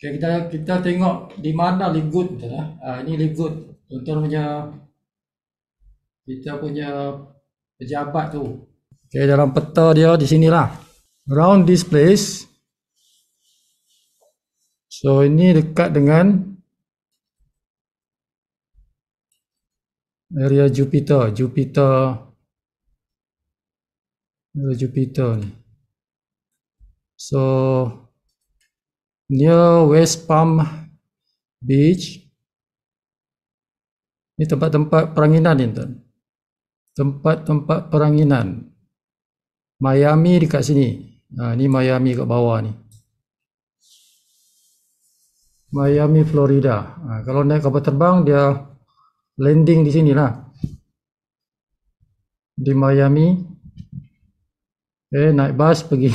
Okay, kita tengok di mana live good betul lah. Ini live good. Contoh punya kita punya pejabat tu. Okay, dalam peta dia di sinilah. Around this place. So ini dekat dengan area Jupiter. Jupiter ni. So near West Palm Beach. Ini tempat-tempat peranginan ni tuan. Tempat-tempat peranginan. Miami dekat sini. Ni Miami kat bawah ni. Miami, Florida. Kalau naik kapal terbang dia landing di sini lah. Di Miami. Naik bas pergi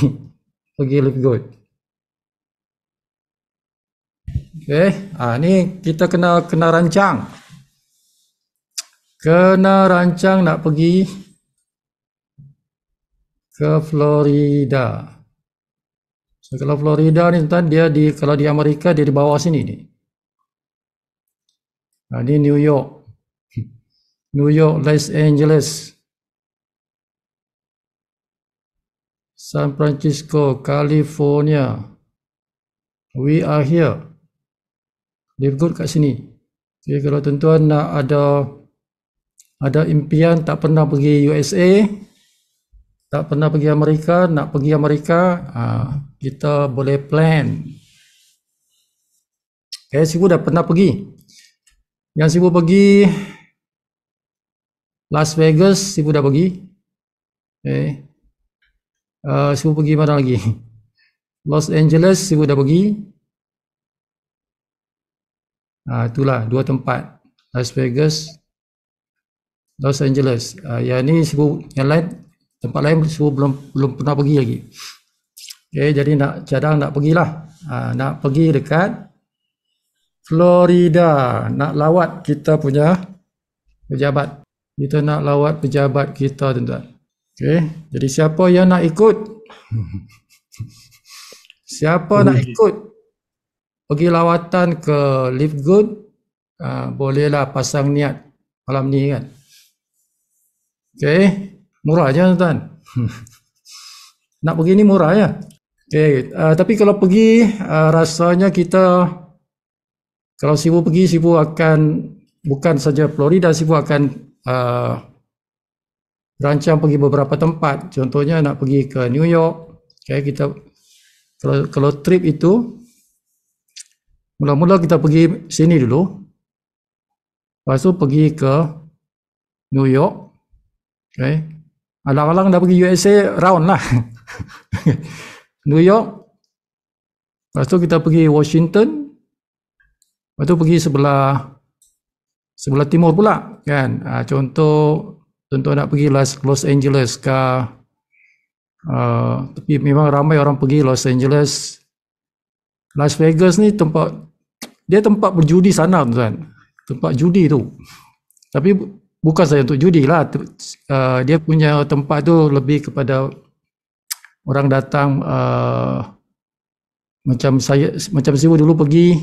Live Good. Ni kita kena rancang. Kena rancang nak pergi ke Florida. So, kalau Florida ni tuan, kalau di Amerika dia di bawah sini ni. Ni New York, Los Angeles, San Francisco, California. We are here. Live Good kat sini. Okay, kalau tuan-tuan nak ada impian tak pernah pergi USA, tak pernah pergi Amerika, nak pergi Amerika, kita boleh plan. Sibu dah pernah pergi. Yang Sibu pergi Las Vegas, Sibu dah pergi. Sibu pergi mana lagi? Los Angeles, Sibu dah pergi. Itulah dua tempat. Las Vegas, Los Angeles. Yang ni Sibu, yang lain, tempat lain Sibu belum pernah pergi lagi. Jadi nak cadang nak pergilah. Nak pergi dekat Florida, nak lawat kita punya pejabat. Kita nak lawat pejabat kita tuan-tuan. Jadi siapa yang nak ikut? Siapa nak ikut pergi lawatan ke Live Good? Bolehlah pasang niat malam ni kan. Murah je tuan-tuan. Nak pergi ni murah ya. Tapi kalau pergi rasanya kita, kalau Sibu pergi, Sibu akan bukan saja Florida, Sibu akan rancang pergi beberapa tempat. Contohnya nak pergi ke New York. Kita kalau trip itu mula-mula kita pergi sini dulu. Lepas tu pergi ke New York. Alang-alang dah pergi USA round lah. New York. Lepas tu kita pergi Washington. Lepas tu pergi sebelah timur pula kan. Contoh nak pergi Los Angeles ke, tapi memang ramai orang pergi Los Angeles. Las Vegas ni tempat berjudi sana tuan. Tempat judi tu. Tapi bukan saja untuk judi lah. Dia punya tempat tu lebih kepada orang datang, macam Sibu dulu pergi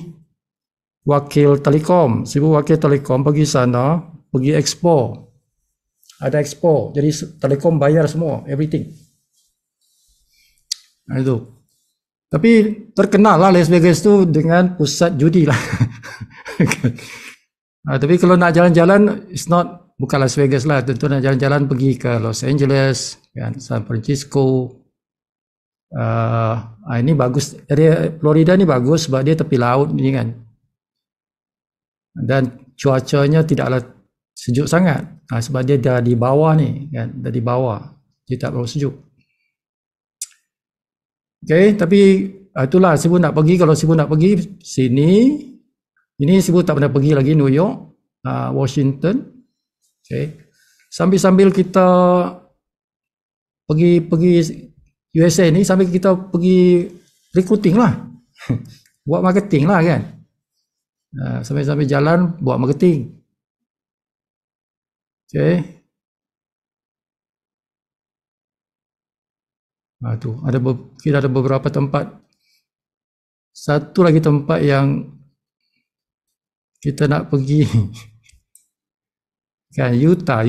wakil telekom. Sibu wakil telekom pergi sana, pergi expo. Ada expo. Jadi telekom bayar semua, everything. Itu. Tapi terkenal lah Las Vegas tu dengan pusat judi lah. Tapi kalau nak jalan-jalan, bukan Las Vegas lah. Tentu nak jalan-jalan pergi ke Los Angeles, kan, San Francisco. Ini bagus. Area Florida ni bagus sebab dia tepi laut ni kan. Dan cuacanya tidaklah sejuk sangat. Sebab dia dah di bawah ni kan, dah di bawah. Dia tak terlalu sejuk. Tapi itulah Sibu nak pergi. Kalau Sibu nak pergi sini, ini Sibu tak pernah pergi lagi, New York, Washington. Sambil kita pergi USA ni, sambil kita pergi recruiting lah. Buat marketing lah kan. Sambil jalan buat marketing. Tu kita ada beberapa tempat Satu lagi tempat yang kita nak pergi kan, Utah.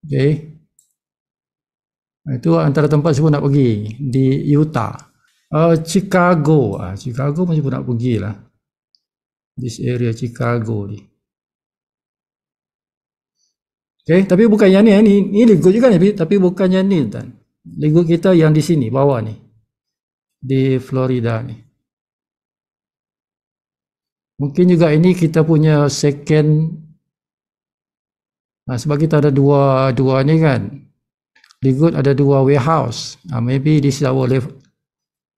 Okay. Itu antara tempat saya pun nak pergi di Utah. Chicago. Chicago masih pun nak pergi lah. This area Chicago ni. Okay, tapi bukan yang ni. Ini legal juga ni, tapi bukan yang ni. Legal kita yang di sini, bawah ni. Di Florida ni. Mungkin juga ini kita punya second. Sebab kita ada dua ni kan. Legal ada dua warehouse. Maybe this is our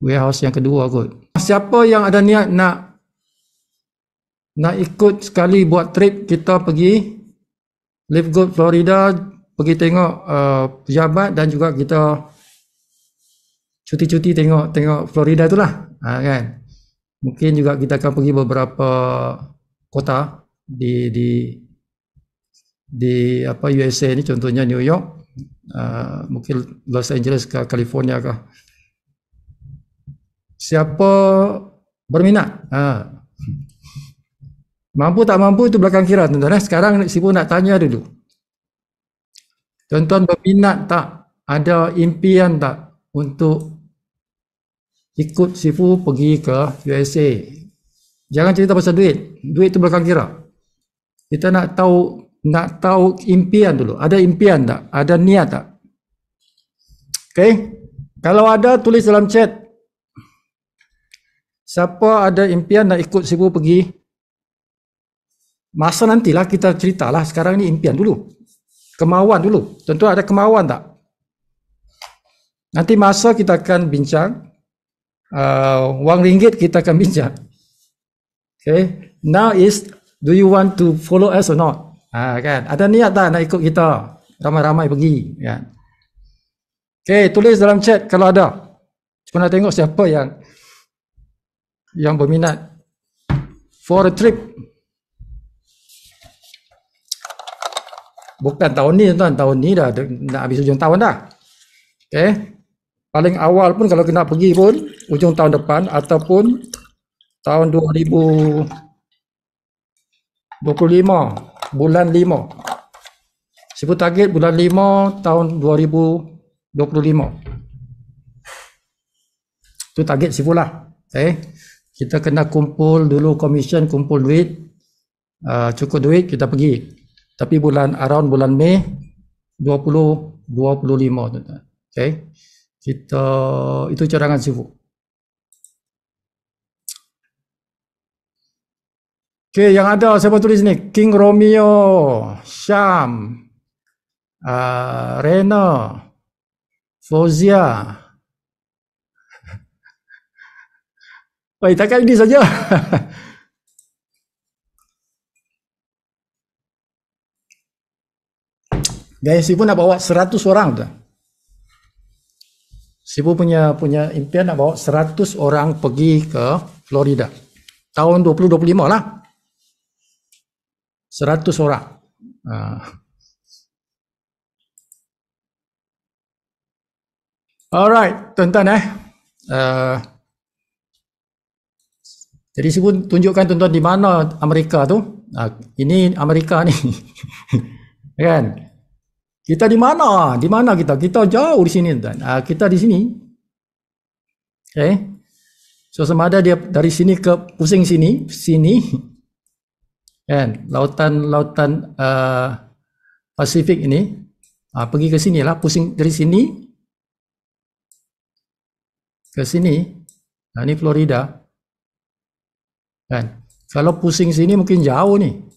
warehouse yang kedua kot. Siapa yang ada niat nak ikut sekali buat trip, kita pergi Live Good Florida, pergi tengok pejabat dan juga kita cuti-cuti tengok Florida itulah, kan. Mungkin juga kita akan pergi beberapa kota di USA ni, contohnya New York, mungkin Los Angeles ke California ke. Siapa berminat? Mampu tak mampu itu belakang kira, tuan-tuan. Sekarang si pun nak tanya dulu. Tuan-tuan berminat tak? Ada impian tak untuk ikut Sifu pergi ke USA? Jangan cerita pasal duit. Duit itu belakang kira. Kita nak tahu impian dulu. Ada impian tak? Ada niat tak? Okay? Kalau ada, tulis dalam chat. Siapa ada impian nak ikut Sifu pergi? Masa nantilah kita ceritalah. Sekarang ni impian dulu. Kemauan dulu. Tentu ada kemauan tak? Nanti masa kita akan bincang. Wang ringgit kita akan bincang. Okay. Now is, do you want to follow us or not? Kan? Ada niat tak nak ikut kita? Ramai-ramai pergi. Kan? Okay, tulis dalam chat kalau ada. Cuma nak tengok siapa yang berminat for a trip. Bukan tahun ni, tuan. Tahun ni dah nak habis ujung tahun dah. Okay. Paling awal pun kalau kena pergi pun ujung tahun depan ataupun tahun 2025 bulan 5. Sebut target bulan 5 tahun 2025. Itu target sifulah. Okay. Kita kena kumpul dulu commission, kumpul duit. Cukup duit kita pergi. Tapi around bulan Mei 2025, tuan-tuan. Okay. Itu cadangan Sifu. Okay, yang ada siapa tulis ni? King Romeo, Syam, Rena, Fauzia. Baik, takkan ini saja. Guys, Sifu nak bawa 100 orang tu. Sifu punya impian nak bawa 100 orang pergi ke Florida. Tahun 2025 lah. 100 orang. Alright, tuan-tuan jadi Sifu tunjukkan tuan-tuan di mana Amerika tu. Ini Amerika ni. Kan? Kita di mana? Di mana kita? Kita jauh di sini, tuan. Kita di sini. Okay. So sama ada dia dari sini ke pusing sini. Kan? Lautan Pasifik ini. Pergi ke sini lah. Pusing dari sini ke sini. Ini Florida. Kan? Kalau pusing sini mungkin jauh ni.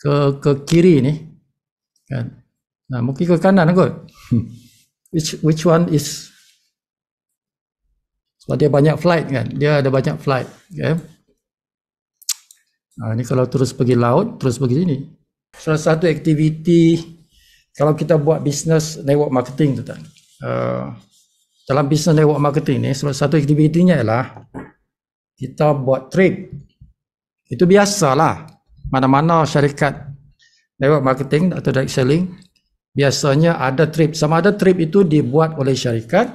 Ke kiri ni, kan? Mungkin ke kanan kot. Which one is? Sebab dia banyak flight kan? Dia ada banyak flight, kan? Ini kalau terus pergi laut, terus pergi sini. Salah satu aktiviti kalau kita buat bisnes network marketing tu, kan? Dalam bisnes network marketing ni, salah satu aktivitinya ialah kita buat trade. Itu biasalah. Mana-mana syarikat network marketing atau direct selling biasanya ada trip. Sama ada trip itu dibuat oleh syarikat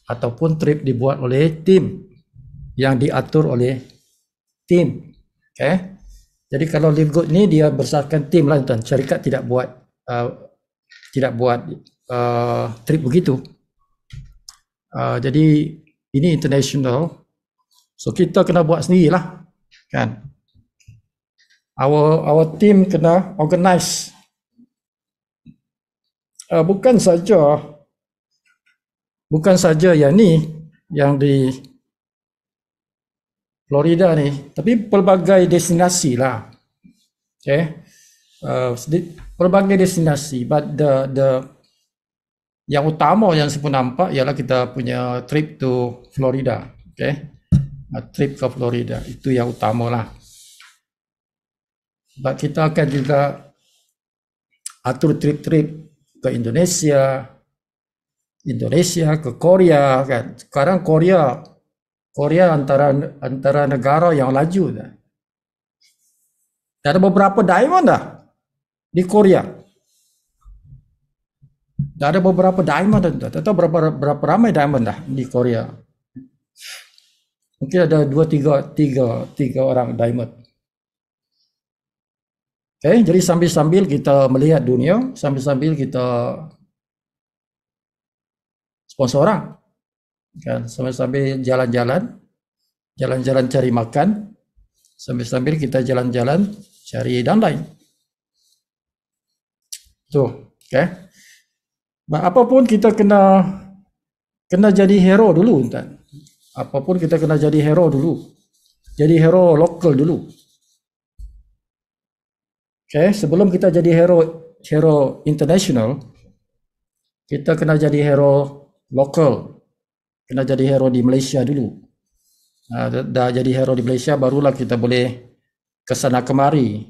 ataupun trip dibuat oleh tim yang diatur oleh tim. Okay. Jadi kalau Live Good ni dia bersasarkan tim lah, tuan. Syarikat tidak buat trip begitu. Jadi ini international. So kita kena buat sendirilah, kan? Our team kena organize. Bukan saja yang ni, yang di Florida ni, tapi pelbagai destinasi lah. Okay, pelbagai destinasi. But the yang utama yang saya pun nampak ialah kita punya trip to Florida. Okay. Trip ke Florida itu yang utama lah. Sebab kita akan juga atur trip-trip ke Indonesia ke Korea, kan. Sekarang Korea antara negara yang laju dah. Ada beberapa diamond dah di Korea. Ada beberapa diamond dah. Tak tahu berapa ramai diamond dah di Korea. Mungkin ada 2-3 orang diamond. Okay, jadi sambil-sambil kita melihat dunia, sambil-sambil kita sponsor orang, kan? Sambil-sambil jalan-jalan cari makan, sambil-sambil kita jalan-jalan cari downline. Tuh, okay. Apapun kita kena jadi hero dulu, kan? Apapun kita kena jadi hero dulu. Jadi hero lokal dulu. Okay, sebelum kita jadi hero international, kita kena jadi hero lokal. Kena jadi hero di Malaysia dulu. Dah jadi hero di Malaysia, barulah kita boleh ke sana kemari.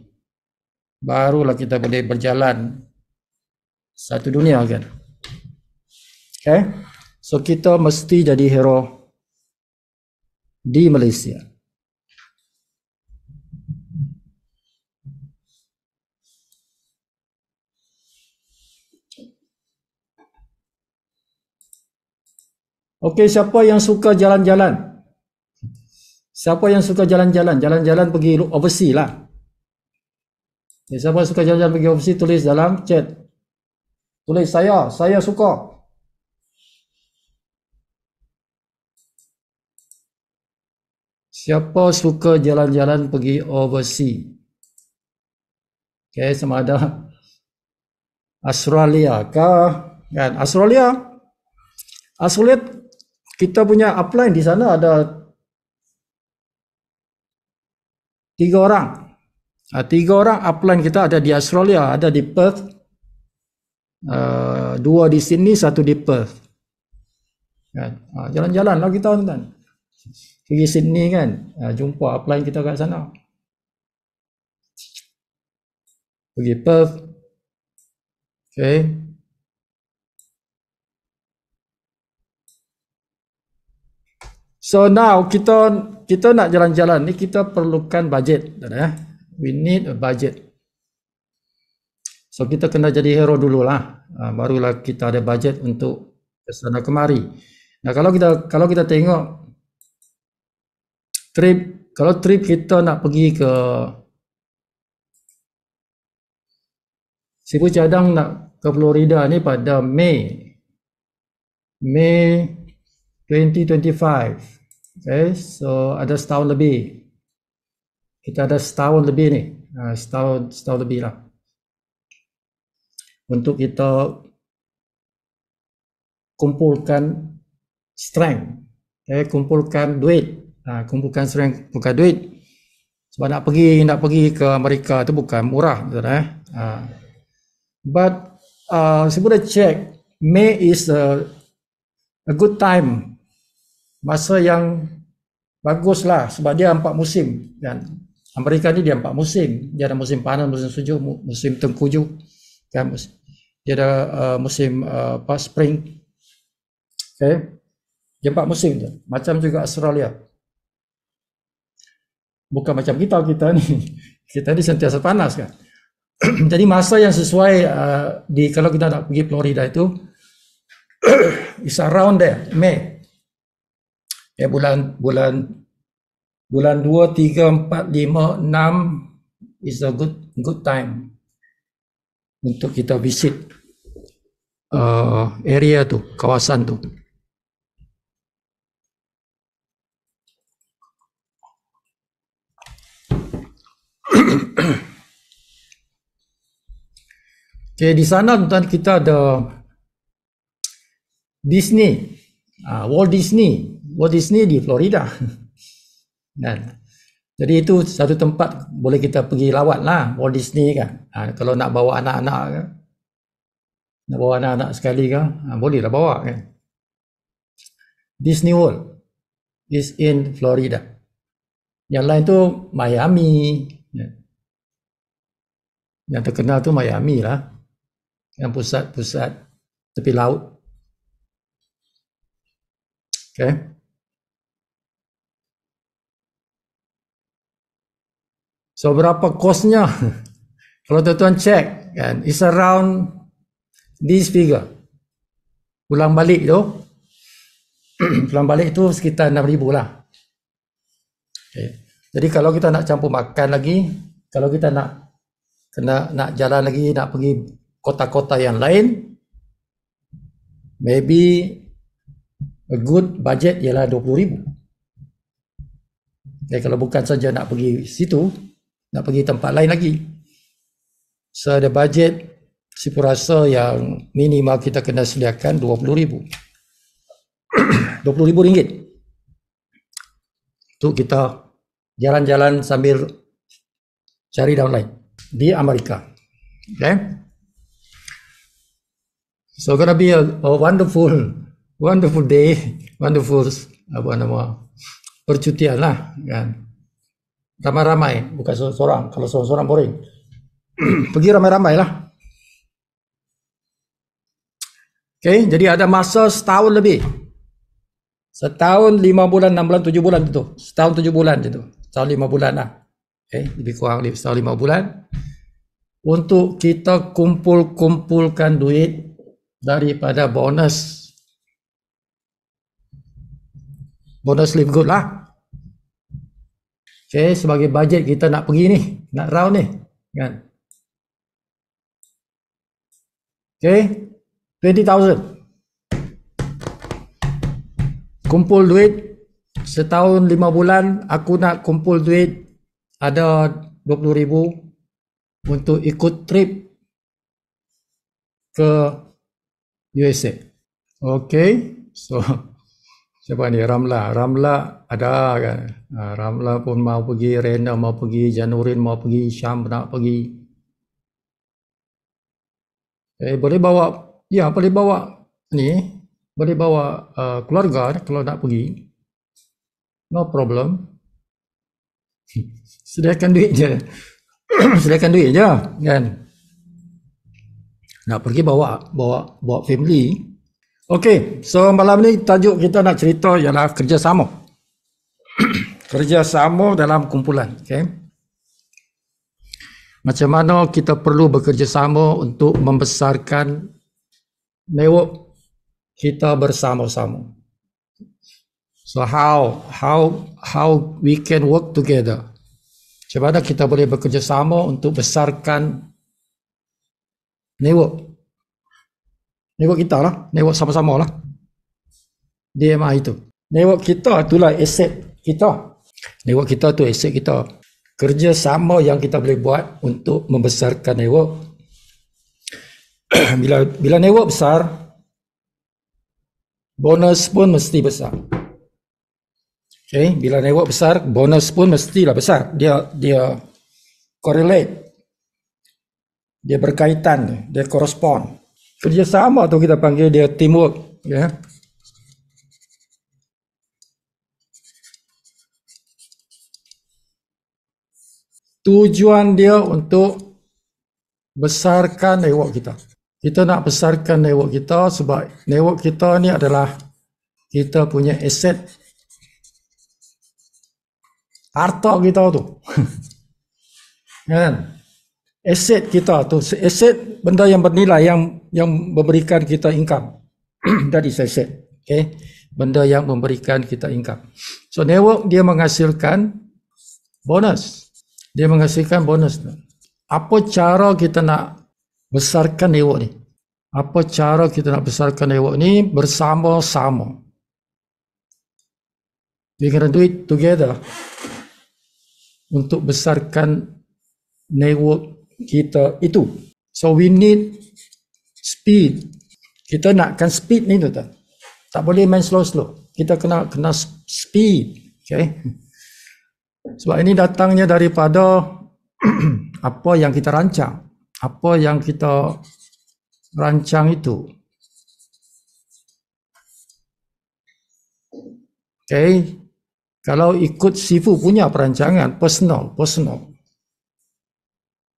Barulah kita boleh berjalan satu dunia, kan? Okay, so kita mesti jadi hero di Malaysia. Okey, siapa yang suka jalan-jalan? Siapa yang suka jalan-jalan? Jalan-jalan pergi overseas lah. Okay, siapa suka jalan-jalan pergi overseas, tulis dalam chat. Tulis saya suka. Siapa suka jalan-jalan pergi overseas? Okay, sama ada Australia kah? Kan, Australia kita punya upline di sana ada 3 orang. 3 orang upline kita ada di Australia, ada di Perth, 2 di Sydney, 1 di Perth. Kan? Jalan-jalan lah kita, kan. Pergi Sydney, kan, jumpa upline kita kat sana. Pergi Perth. Okay. So now kita nak jalan-jalan ni, kita perlukan budget, we need a budget. So kita kena jadi hero dululah, barulah kita ada budget untuk ke sana kemari. Nah, kalau kita tengok kalau trip kita nak pergi ke Sibu Cadang, nak ke Florida ni pada Mei 2025. Okay, so ada setahun lebih. Kita ada setahun lebih ni, setahun lebih lah, untuk kita kumpulkan strength, kumpulkan duit, kumpulkan strength, bukan duit. Sebab nak pergi ke Amerika tu bukan murah, but saya boleh check, May is a good time, masa yang bagus lah, sebab dia 4 musim, kan. Amerika ni dia 4 musim. Dia ada musim panas, musim sejuk, musim tengkujuh, kan. Dia ada musim spring. Okay, dia 4 musim tu. Macam juga Australia. Bukan macam kita ni. Kita ni sentiasa panas, kan. Jadi masa yang sesuai kalau kita nak pergi Florida itu is around there, Mei. Bulan 2, 3, 4, 5, 6 is a good time untuk kita visit area tu, kawasan tu. Okay, di sana tuan kita ada Disney, Walt Disney di Florida. Dan jadi itu satu tempat boleh kita pergi lawat lah, Walt Disney kan. Kalau nak bawa anak-anak kan, nak bawa anak-anak sekali kan, bolehlah bawa kan. Disney World is in Florida. Yang lain tu Miami. Yang terkenal tu Miami lah. Yang pusat-pusat tepi laut. Okay. So berapa kosnya? Kalau tuan-tuan cek kan, is around this figure. Pulang balik tu, pulang balik tu sekitar 6,000 lah. Okay. Jadi kalau kita nak campur makan lagi, kalau kita nak jalan lagi, nak pergi kota-kota yang lain, maybe a good budget ialah 20,000. Okay, kalau bukan saja nak pergi situ, nak pergi tempat lain lagi. So ada budget, saya rasa yang minimal kita kena sediakan 20,000. 20,000 ringgit. Untuk kita jalan-jalan sambil cari downline di Amerika. Okay. So gonna be a wonderful day, wonderful percutian lah kan. Ramai-ramai, bukan seorang. Kalau seorang boring. Pergi ramai-ramai lah. Okay, jadi ada masa setahun lebih. Setahun 5 bulan, 6 bulan, 7 bulan itu. Setahun 7 bulan itu. Setahun 5 bulan lah. Okay, lebih kurang setahun 5 bulan. Untuk kita kumpulkan duit daripada bonus. Bonus live good lah. Okay, sebagai bajet kita nak pergi ni. Nak round ni. Kan? Okay, 20,000. Kumpul duit setahun 5 bulan, aku nak kumpul duit ada 20,000 untuk ikut trip ke USA. Okay, so siapa ni? Ramla ada kan? Ramla pun mau pergi, Rena mau pergi, Janurin mau pergi, Syam nak pergi. Boleh bawa ni, boleh bawa keluarga kalau nak pergi. No problem. Sediakan duit je. Sediakan duit je kan. Nak pergi bawa family. Okay, so malam ni tajuk kita nak cerita ialah kerjasama. Kerjasama dalam kumpulan. Okay. Macam mana kita perlu bekerjasama untuk membesarkan network kita bersama-sama. So how we can work together. Macam mana kita boleh bekerjasama untuk besarkan network kita lah, network sama-sama lah. DMI itu. Network kita itulah aset kita. Network kita tu aset kita. Kerjasama yang kita boleh buat untuk membesarkan network. bila network besar, bonus pun mesti besar. Okay, bila network besar, bonus pun mestilah besar. Dia correlate. Dia berkaitan, dia correspond. Kerjasama tu kita panggil dia teamwork. Ya. Tujuan dia untuk besarkan network kita. Kita nak besarkan network kita sebab network kita ni adalah kita punya aset. Harta kita tu. Kan? Aset kita tu, aset benda yang bernilai yang memberikan kita income. That is asset. Okay, benda yang memberikan kita income. So network dia menghasilkan bonus. Dia menghasilkan bonus. Apa cara kita nak besarkan network ni? Apa cara kita nak besarkan network ni? Bersama-sama. We gonna do it together untuk besarkan network kita itu. So we need speed. Kita nakkan speed ni tu tak? Tak boleh main slow-slow. Kita kena speed. Okay? Sebab ini datangnya daripada apa yang kita rancang. Apa yang kita rancang itu. Okay? Kalau ikut Sifu punya perancangan, personal.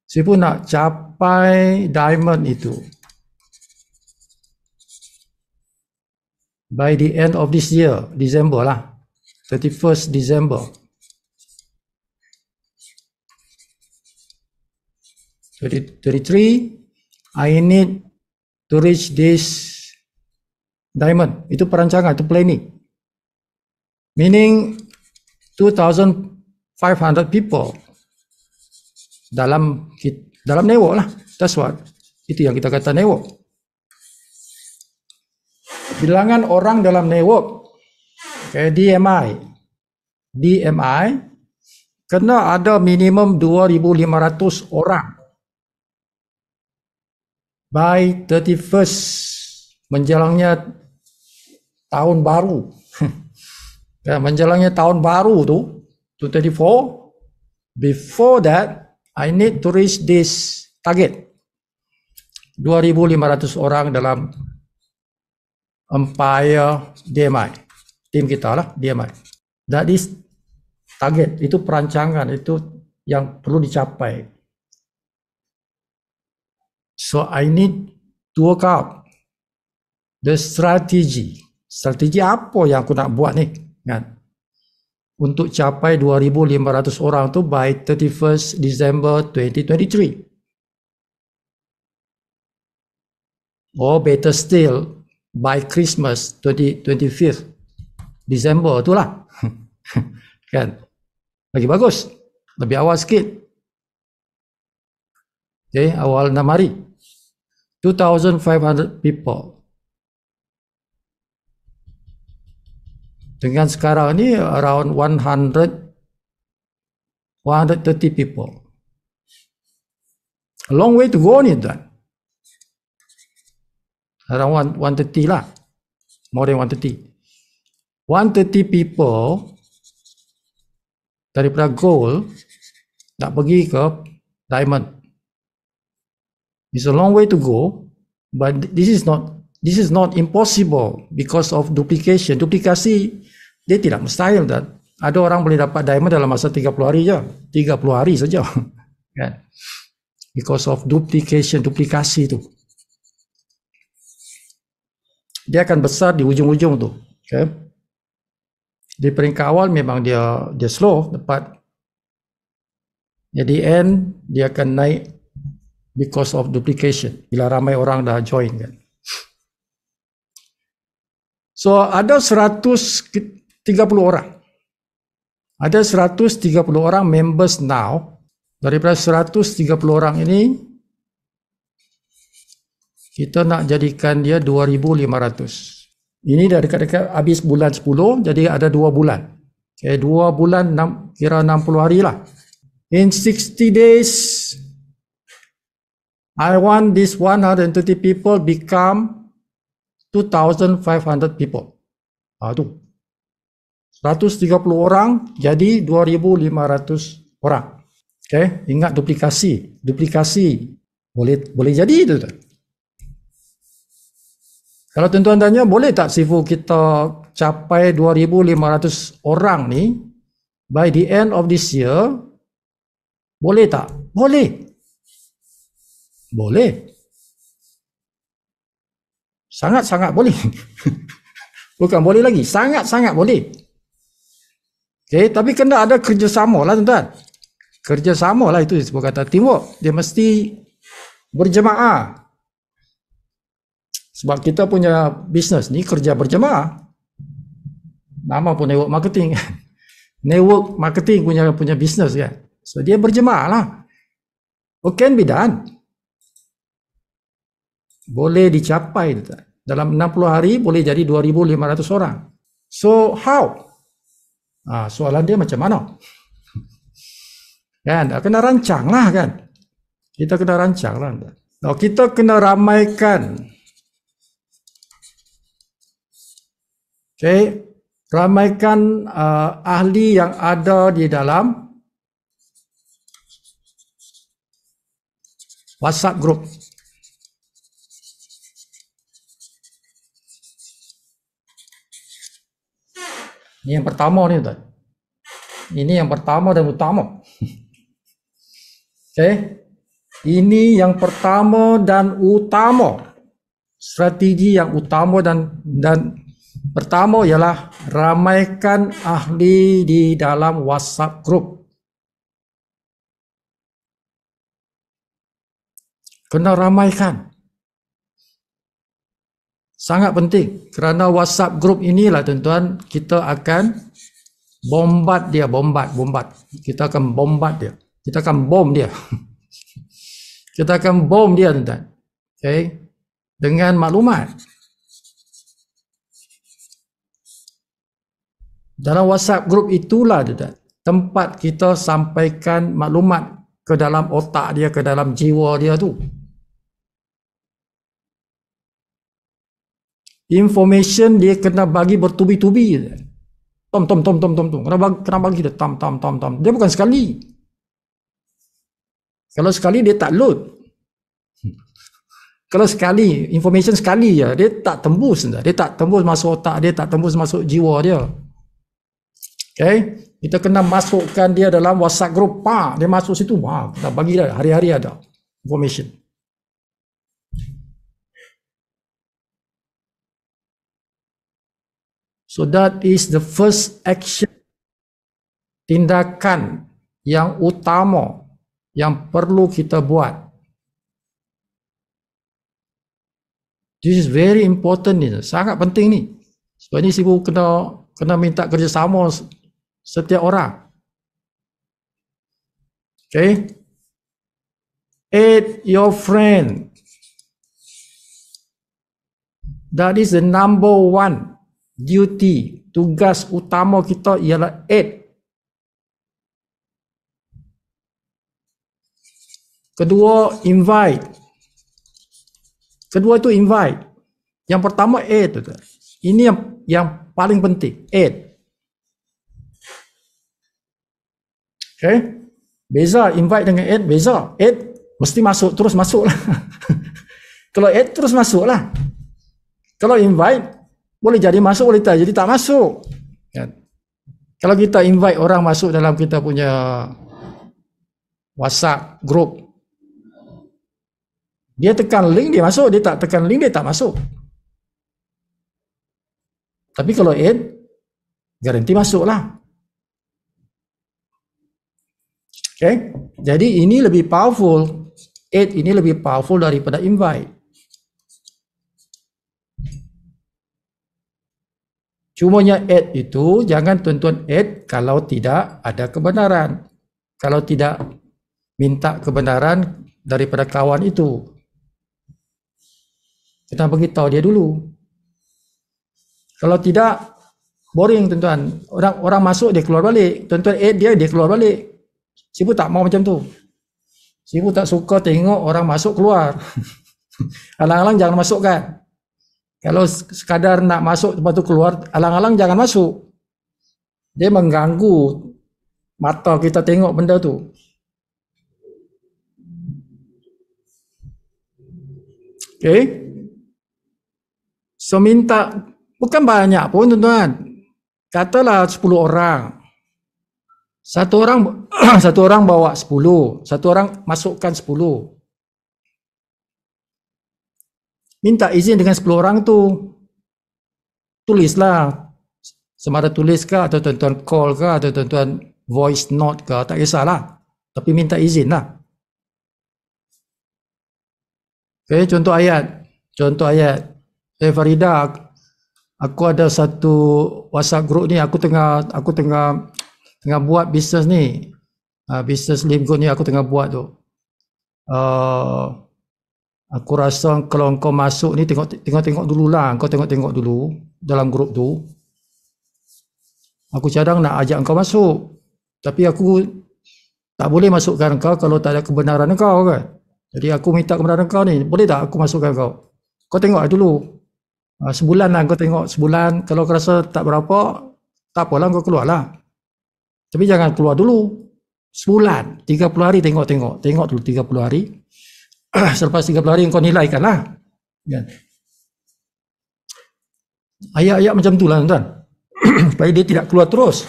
Sifu nak capai diamond itu by the end of this year, December lah, 31st December. 2023, I need to reach this diamond. Itu perancangan, itu planning. Meaning 2,500 people dalam network lah. That's what. Itu yang kita kata network. Bilangan orang dalam network, okay, DMI kena ada minimum 2,500 orang by 31st, menjalangnya tahun baru. Ya, menjalangnya tahun baru tu 2024. Before that, I need to reach this target 2,500 orang dalam Empire DMI, tim kita lah DMI. That is target, itu perancangan, itu yang perlu dicapai. So I need to work out the strategy. Strategi apa yang aku nak buat ni kan? Untuk capai 2,500 orang tu by 31st December 2023. Or better still, by Christmas 25th December tu lah. Kan? Lagi bagus. Lebih awal sikit. Okay, awal 6 hari. 2,500 people. Dengan sekarang ni around 130 people. A long way to go ni tuan. Around 130 lah. More than 130. 130 people daripada gold nak pergi ke diamond. It's a long way to go, but this is not impossible because of duplication. Duplikasi dia tidak mustahil dan ada orang boleh dapat diamond dalam masa 30 hari je. 30 hari saja. Kan? Because of duplication, duplikasi tu. Dia akan besar di ujung-ujung tu. Okay? Di peringkat awal memang dia slow, tepat. Jadi end dia akan naik because of duplication. Bila ramai orang dah join kan. So ada 130 orang. Ada 130 orang members now. Daripada 130 orang ini kita nak jadikan dia 2,500. Ini dah dekat-dekat habis bulan 10, jadi ada 2 bulan. Okay, 2 bulan kira 60 hari lah. In 60 days, I want this 130 people become 2,500 people. Tu. 130 orang jadi 2,500 orang. Okay, ingat duplikasi. Duplikasi boleh jadi itu tak? Kalau tuan-tuan tanya, boleh tak Sifu kita capai 2,500 orang ni by the end of this year? Boleh tak? Boleh. Boleh. Sangat-sangat boleh. Bukan boleh lagi, sangat-sangat boleh. Okay, tapi kena ada kerjasama lah tuan-tuan. kerjasama lah, itu disebut kata teamwork. Dia mesti berjemaah. Sebab kita punya bisnes ni kerja berjemaah. Nama pun network marketing. Network marketing punya bisnes kan. So dia berjemaah lah. It can be done. Boleh dicapai. Dalam 60 hari boleh jadi 2,500 orang. So how? Soalan dia macam mana? Kan, kena rancang lah kan. Kita kena rancang lah. Kita kena ramaikan. Okay. Ramaikan ahli yang ada di dalam WhatsApp group. Ini yang pertama ni, tuan. Ini yang pertama dan utama. Okay. Ini yang pertama dan utama. Strategi yang utama dan pertama ialah ramaikan ahli di dalam WhatsApp group. Kena ramaikan. Sangat penting. Kerana WhatsApp group inilah tuan-tuan, kita akan bombat dia. Kita akan bombat dia. Kita akan bom dia. Kita akan bom dia tuan-tuan. Okay. Dengan maklumat. Dalam WhatsApp group itulah tempat kita sampaikan maklumat ke dalam otak dia, ke dalam jiwa dia tu. Information dia kena bagi bertubi-tubi. Tom. Kena bagi dia tam. Dia bukan sekali. Kalau sekali dia tak load. Kalau sekali, information sekali je, dia tak tembus. Dia tak tembus masuk otak dia, tak tembus masuk jiwa dia. Okay, kita kena masukkan dia dalam WhatsApp group. Dia masuk situ. Kita bagi dia hari-hari ada information. So that is the first action. Tindakan yang utama yang perlu kita buat. This is very important ni. Sangat penting ni. Sebab ni Sibu kena minta kerjasama setiap orang. Okay. Aid your friend. That is the number one duty. Tugas utama kita ialah aid. Kedua, invite. Kedua itu invite. Yang pertama aid. Ini yang paling penting. Aid. Okay. Beza invite dengan add, beza. Add mesti masuk, terus masuk lah. Kalau add terus masuk lah. Kalau invite boleh jadi masuk, boleh jadi tak masuk. Kan? Kalau kita invite orang masuk dalam kita punya WhatsApp group, dia tekan link dia masuk, dia tak tekan link dia tak masuk. Tapi kalau add, garanti masuk lah. Okay. Jadi ini lebih powerful. Add ini lebih powerful daripada invite. Cumanya add itu jangan tuan-tuan add kalau tidak ada kebenaran. Kalau tidak minta kebenaran daripada kawan itu. Kita beritahu dia dulu. Kalau tidak, boring tuan-tuan. Orang masuk dia keluar balik. Tuan-tuan add dia keluar balik. Sibu tak mau macam tu. Sibu tak suka tengok orang masuk keluar. Alang-alang jangan masukkan. Kalau sekadar nak masuk lepas tu keluar, alang-alang jangan masuk. Dia mengganggu mata kita tengok benda tu. Okay. So minta, bukan banyak pun tuan-tuan. Katalah 10 orang. Satu orang bawa 10, satu orang masukkan 10. Minta izin dengan 10 orang tu. Tulislah. Sama ada tulis ke, atau tuan-tuan call ke, atau tuan-tuan voice note ke, tak kisahlah. Tapi minta izin lah. Okay, contoh ayat. Farida, aku ada satu WhatsApp group ni, aku tengah buat bisnes ni. Bisnes Live Good ni aku tengah buat tu. Aku rasa kalau kau masuk ni tengok dululah. Kau tengok dulu dalam grup tu. Aku cadang nak ajak kau masuk. Tapi aku tak boleh masukkan kau kalau tak ada kebenaran kau kan. Jadi aku minta kebenaran kau ni. Boleh tak aku masukkan kau? Kau tengok dulu. Sebulan lah kau tengok. Sebulan. Kalau kau rasa tak berapa, tak apalah kau keluar lah. Tapi jangan keluar dulu. Sebulan. 30 hari tengok. Tengok dulu 30 hari. Selepas 30 hari kau nilaikan lah. Ya. Ayat-ayat macam tu lah tuan. Supaya dia tidak keluar terus.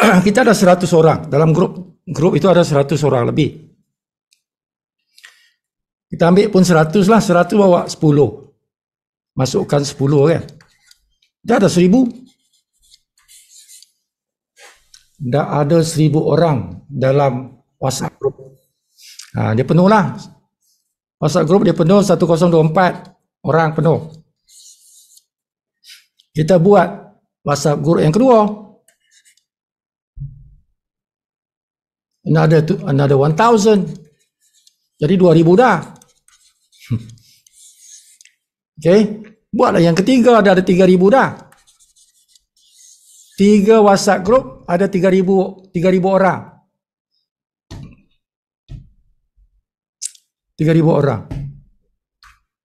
Kita ada 100 orang. Dalam grup itu ada 100 orang lebih. Kita ambil pun 100 lah. 100 bawa 10. Masukkan 10 kan. Dah ada 1000. Dah ada 1000 orang dalam WhatsApp group. Dia penuh lah. WhatsApp group dia penuh 1024 orang penuh. Kita buat WhatsApp group yang kedua. Another 1000. Jadi 2000 dah. Okay. Buatlah yang ketiga, dah ada 3000 dah. 3 WhatsApp group ada 3000 orang. 3000 orang.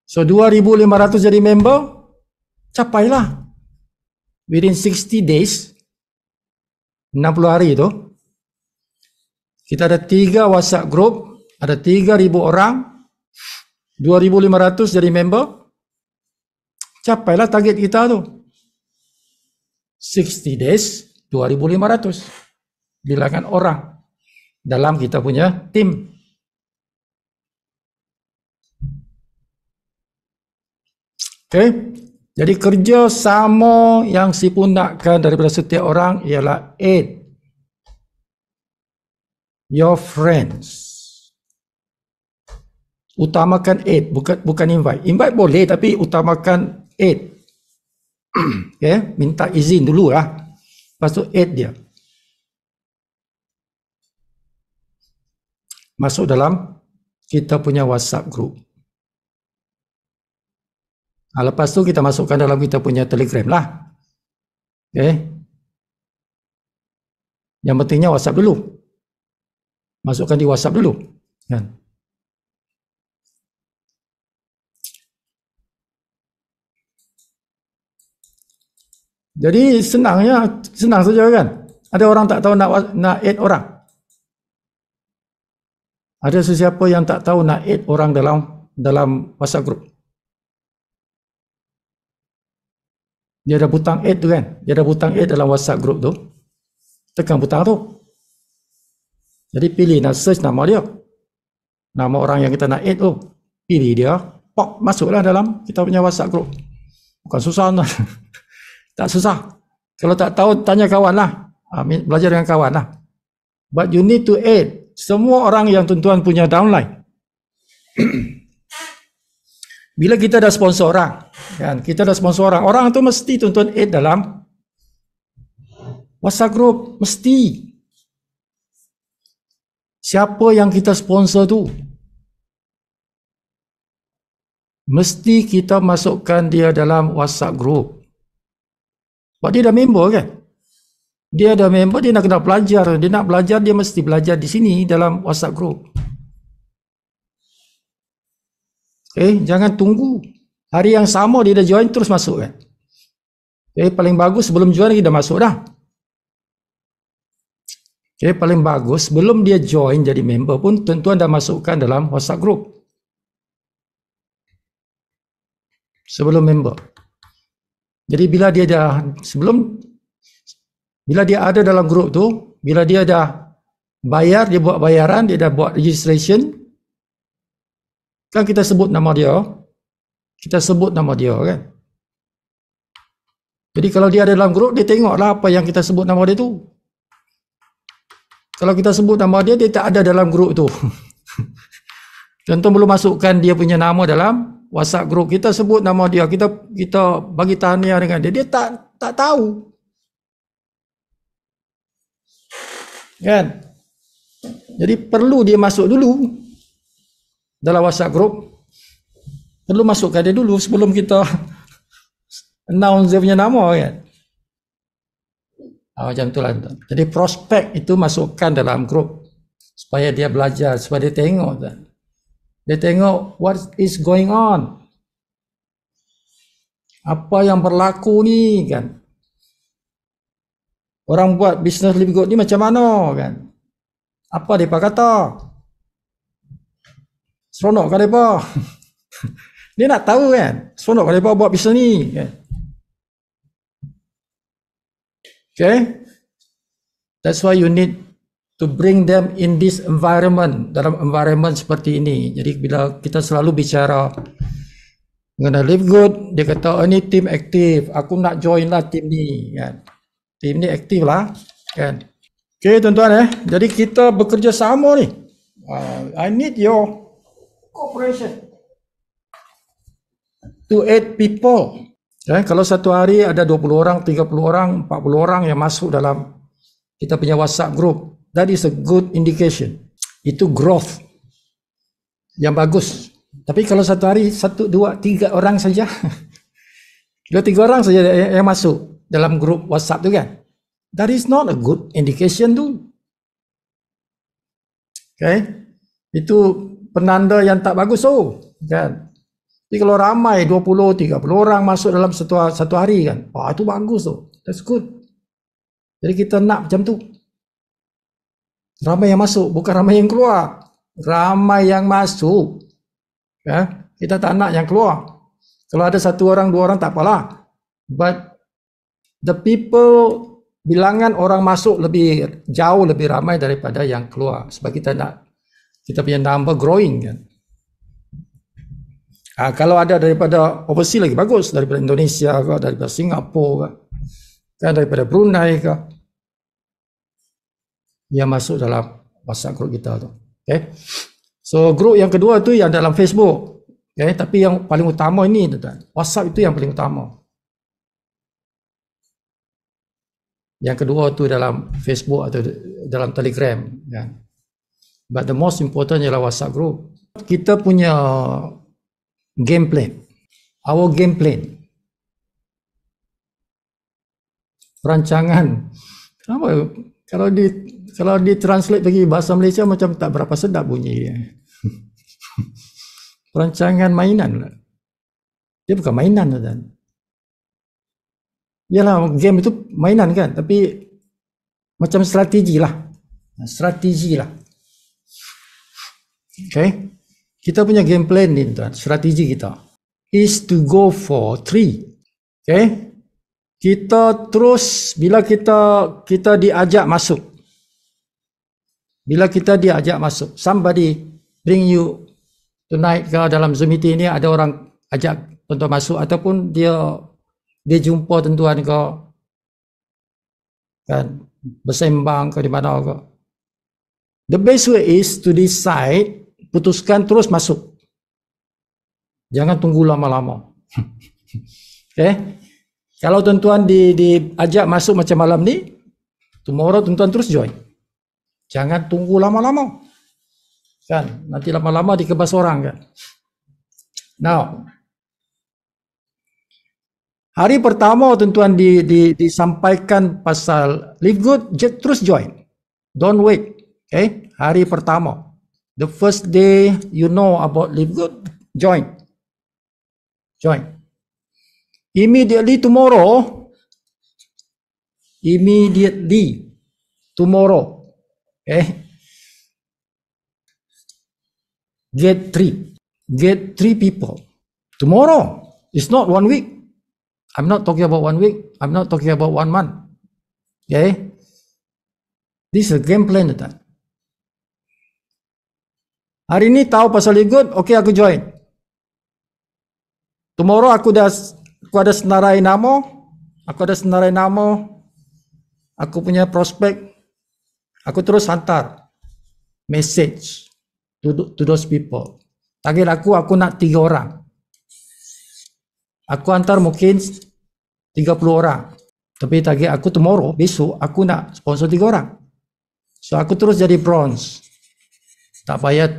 So 2500 jadi member, capailah. Within 60 days, 60 hari itu, kita ada 3 WhatsApp group, ada 3000 orang, 2500 jadi member, capailah target kita tu. 60 days, 2500. Bilangan orang dalam kita punya tim. Okay. Jadi kerja sama yang si pundakkan daripada setiap orang ialah aid your friends. Utamakan aid, bukan invite. Invite boleh tapi utamakan aid. Okay, minta izin dulu lah. Lepas tu add dia. Masuk dalam kita punya WhatsApp group. Lepas tu kita masukkan dalam kita punya Telegram lah. Okay. Yang pentingnya WhatsApp dulu. Masukkan di WhatsApp dulu. Kan? Jadi senang saja kan. Ada orang tak tahu nak add orang. Ada sesiapa yang tak tahu nak add orang dalam WhatsApp group. Dia ada butang add tu kan. Dia ada butang add dalam WhatsApp group tu. Tekan butang tu. Jadi pilih nak search nama dia. Nama orang yang kita nak add tu. Pilih dia. Pop, masuklah dalam kita punya WhatsApp group. Bukan susah tuan. Tak susah. Kalau tak tahu, tanya kawan lah. Belajar dengan kawan lah. But you need to add semua orang yang tuan-tuan punya downline. Bila kita dah sponsor orang, kan? Kita dah sponsor orang. Orang tu mesti tuan-tuan add dalam WhatsApp group. Mesti. Siapa yang kita sponsor tu? Mesti kita masukkan dia dalam WhatsApp group. Sebab dia dah member kan. Dia dah member, dia nak kena belajar. Dia nak belajar, dia mesti belajar di sini dalam WhatsApp group. Okay, jangan tunggu. Hari yang sama dia dah join, terus masuk kan. Okay, paling bagus sebelum join dia dah masuk dah. Okay, paling bagus sebelum dia join jadi member pun tuan-tuan dah masukkan dalam WhatsApp group. Sebelum member. Jadi bila dia ada dalam grup tu, bila dia dah bayar, dia buat bayaran, dia dah buat registration, kan kita sebut nama dia kan. Jadi kalau dia ada dalam grup, dia tengoklah apa yang kita sebut nama dia tu. Kalau kita sebut nama dia, dia tak ada dalam grup tu. Contoh belum masukkan dia punya nama dalam WhatsApp grup, kita sebut nama dia, kita bagi tahniah dengan dia, dia tak tahu. Kan? Jadi perlu dia masuk dulu dalam WhatsApp grup. Perlu masukkan dia dulu sebelum kita announce dia punya nama, kan? Macam itulah. Jadi prospek itu masukkan dalam grup supaya dia belajar, supaya dia tengok, kan? Dia tengok what is going on, apa yang berlaku ni, kan? Orang buat bisnes Live Good ni macam mana, kan? Apa mereka kata? Seronok kan mereka? Dia nak tahu, kan? Seronok kan mereka buat bisnes ni, kan? Okay? That's why you need to bring them in this environment, dalam environment seperti ini. Jadi bila kita selalu bicara mengenai Live Good, dia kata, ini tim aktif, aku nak join lah tim ni, kan? Tim ni aktif lah, kan? Okay, tuan-tuan, jadi kita bekerja sama ni. I need your cooperation to 8 people. Kalau satu hari ada 20 orang, 30 orang, 40 orang yang masuk dalam kita punya WhatsApp group, that is a good indication. Itu growth yang bagus. Tapi kalau satu hari 1, 2, 3 orang saja, 2, 3 orang saja yang masuk dalam grup WhatsApp tu, kan, that is not a good indication tu. Okay, itu penanda yang tak bagus, kan. Jadi kalau ramai 20, 30 orang masuk dalam satu hari, kan, itu bagus tu, that's good. Jadi kita nak macam tu, ramai yang masuk, bukan ramai yang keluar. Ramai yang masuk, ya? Kita tak nak yang keluar. Kalau ada 1 orang 2 orang tak apalah, but the people, bilangan orang masuk lebih jauh, lebih ramai daripada yang keluar, sebab kita nak kita punya number growing, kan. Kalau ada daripada overseas lagi bagus, daripada Indonesia ke, daripada Singapura ke, kan, daripada Brunei ke, yang masuk dalam WhatsApp group kita tu. Okay. So grup yang kedua tu yang dalam Facebook. Okay. Tapi yang paling utama ini, WhatsApp itu yang paling utama. Yang kedua tu dalam Facebook atau dalam Telegram, kan. But the most important ialah WhatsApp group. Kita punya game plan, our game plan, perancangan. Kalau di translate bagi bahasa Malaysia macam tak berapa sedap bunyi dia. Perancangan mainan lah. Dia bukan mainan, kan. Yalah, game itu mainan, kan, tapi macam strategi lah. Okay. Kita punya game plan ni, tuan, strategi kita is to go for 3. Okay. Kita terus bila kita diajak masuk. Bila kita diajak masuk, somebody bring you tonight ke dalam Zoom meeting ni, ada orang ajak tuan-tuan masuk, ataupun dia jumpa tuan-tuan ke, kan, bersembang ke di mana ke. The best way is to decide, putuskan terus masuk. Jangan tunggu lama-lama. Okay. Kalau tuan-tuan diajak masuk macam malam ni, tomorrow tuan-tuan terus join. Jangan tunggu lama-lama, kan, nanti lama-lama dikebas orang, kan. Now, hari pertama tuan-tuan disampaikan pasal Live Good, terus join, don't wait. Okay, hari pertama, the first day you know about Live Good, join. Immediately tomorrow, okay, get 3 people tomorrow. It's not 1 week. I'm not talking about 1 week. I'm not talking about 1 month. Okay, this is a game plan. Hari ni tahu pasal Live Good, okay, aku join. Tomorrow aku ada senarai nama, aku punya prospek, Aku terus hantar message to those people. Target aku nak 3 orang. Aku hantar mungkin 30 orang. Tapi target aku tomorrow, besok aku nak sponsor 3 orang. So aku terus jadi bronze. Tak payah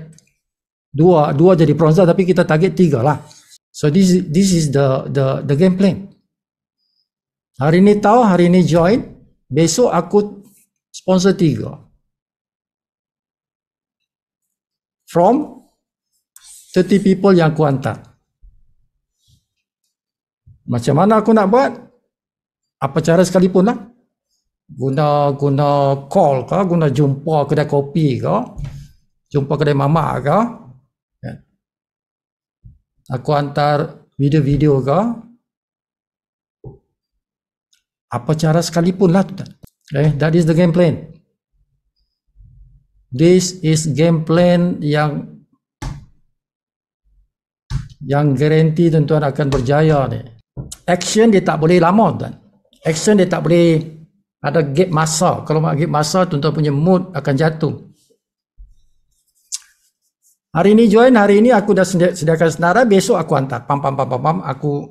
dua jadi bronze lah, tapi kita target 3 lah. So this is the game plan. Hari ni tahu, hari ni join, besok aku sponsor 3. From 30 people yang aku hantar. Macam mana aku nak buat? Apa cara sekalipun lah. Guna call ke, guna jumpa kedai kopi ke, jumpa kedai mamak ke. Aku hantar video-video ke. Apa cara sekalipun lah. Okay, that is the game plan. This is game plan yang garanti tuan-tuan akan berjaya ni. Action dia tak boleh lama tuan. Action dia tak boleh ada gap masa. Kalau nak gap masa, tuan-tuan punya mood akan jatuh. Hari ini join, hari ini aku dah sediakan senarai, besok aku hantar. Pam. Aku,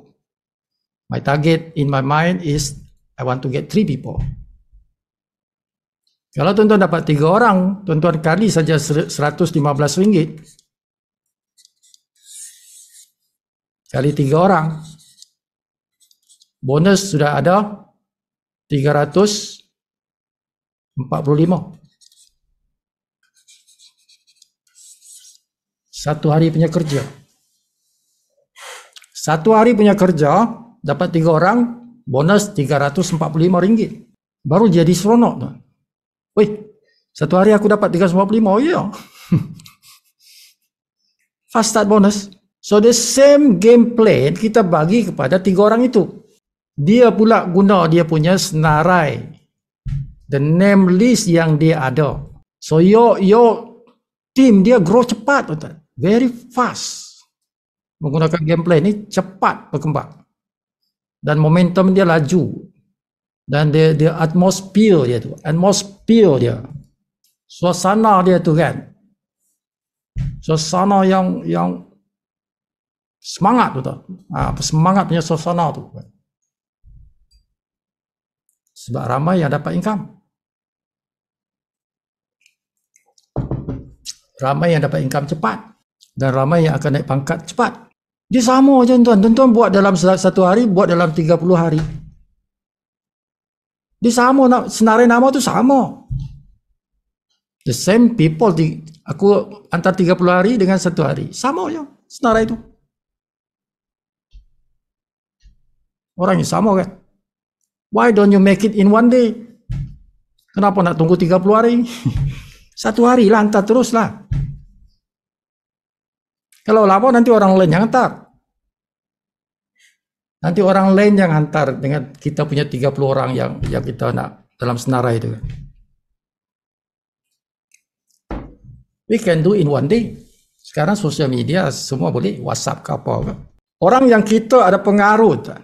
my target in my mind is I want to get 3 people. Kalau tuan-tuan dapat 3 orang, tuan-tuan kali saja RM115. Kali 3 orang. Bonus sudah ada 345. Satu hari punya kerja. Satu hari punya kerja, dapat 3 orang, bonus RM345. Baru jadi seronok tuan. Wih, satu hari aku dapat 345, oh ya. Fast start bonus. So the same game plan kita bagi kepada 3 orang itu. Dia pula guna dia punya senarai, the name list yang dia ada. So your team dia grow cepat, very fast. Menggunakan game plan ni cepat berkembang. Dan momentum dia laju. Dan dia atmosphere dia, suasana dia tu kan, suasana yang semangat tu, semangat punya suasana tu. Sebab ramai yang dapat income, ramai yang dapat income cepat, dan ramai yang akan naik pangkat cepat. Dia sama je tuan-tuan buat dalam satu hari, buat dalam 30 hari. Dia sama, senarai nama tu sama. The same people, aku antar 30 hari dengan 1 hari. Sama je senarai tu. Orangnya sama kan. Why don't you make it in one day? Kenapa nak tunggu 30 hari? 1 hari lah, hantar terus lah. Kalau lama nanti orang lain yang hantar. Nanti orang lain yang hantar dengan kita punya 30 orang yang kita nak dalam senarai itu. We can do in one day. Sekarang sosial media semua boleh, WhatsApp ke apa ke. Orang yang kita ada pengaruh.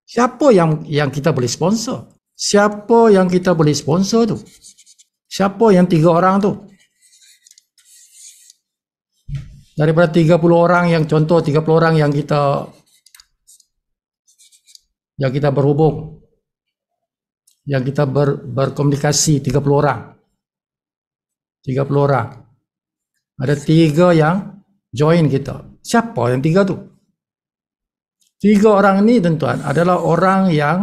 Siapa yang kita boleh sponsor? Siapa yang kita boleh sponsor tu? Siapa yang 3 orang tu? Daripada 30 orang yang contoh 30 orang yang kita berhubung, yang kita berkomunikasi 30 orang. 30 orang. Ada 3 yang join kita. Siapa yang 3 tu? 3 orang ni tuan-tuan adalah orang yang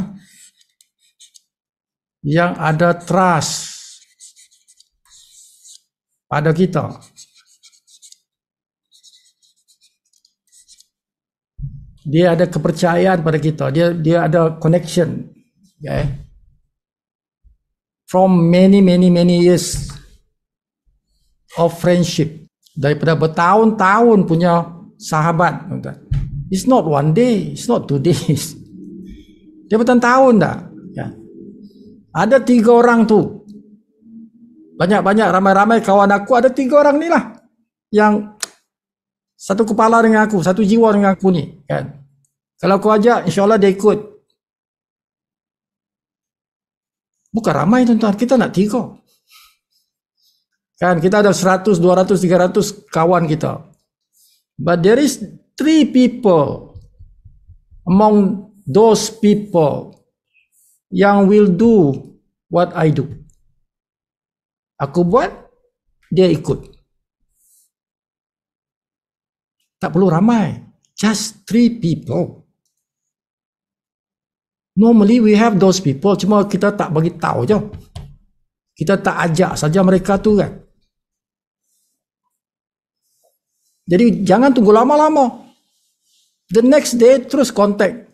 ada trust pada kita. Dia ada kepercayaan pada kita. Dia ada connection. Okay? From many years of friendship. Daripada bertahun-tahun punya sahabat. It's not one day. It's not 2 days. Dia bertahun-tahun dah. Ya. Ada 3 orang tu. Banyak-banyak, ramai-ramai kawan aku. Ada 3 orang ni lah. Yang satu kepala dengan aku, satu jiwa dengan aku ni, kan. Kalau aku ajak, insyaAllah dia ikut. Bukan ramai tuan-tuan, kita nak 3. Kan kita ada 100, 200, 300 kawan kita. But there is 3 people among those people yang will do what I do. Aku buat, dia ikut. Tak perlu ramai. Just 3 people. Normally we have those people, cuma kita tak bagi tahu je. Kita tak ajak saja mereka tu kan. Jadi jangan tunggu lama-lama. The next day terus contact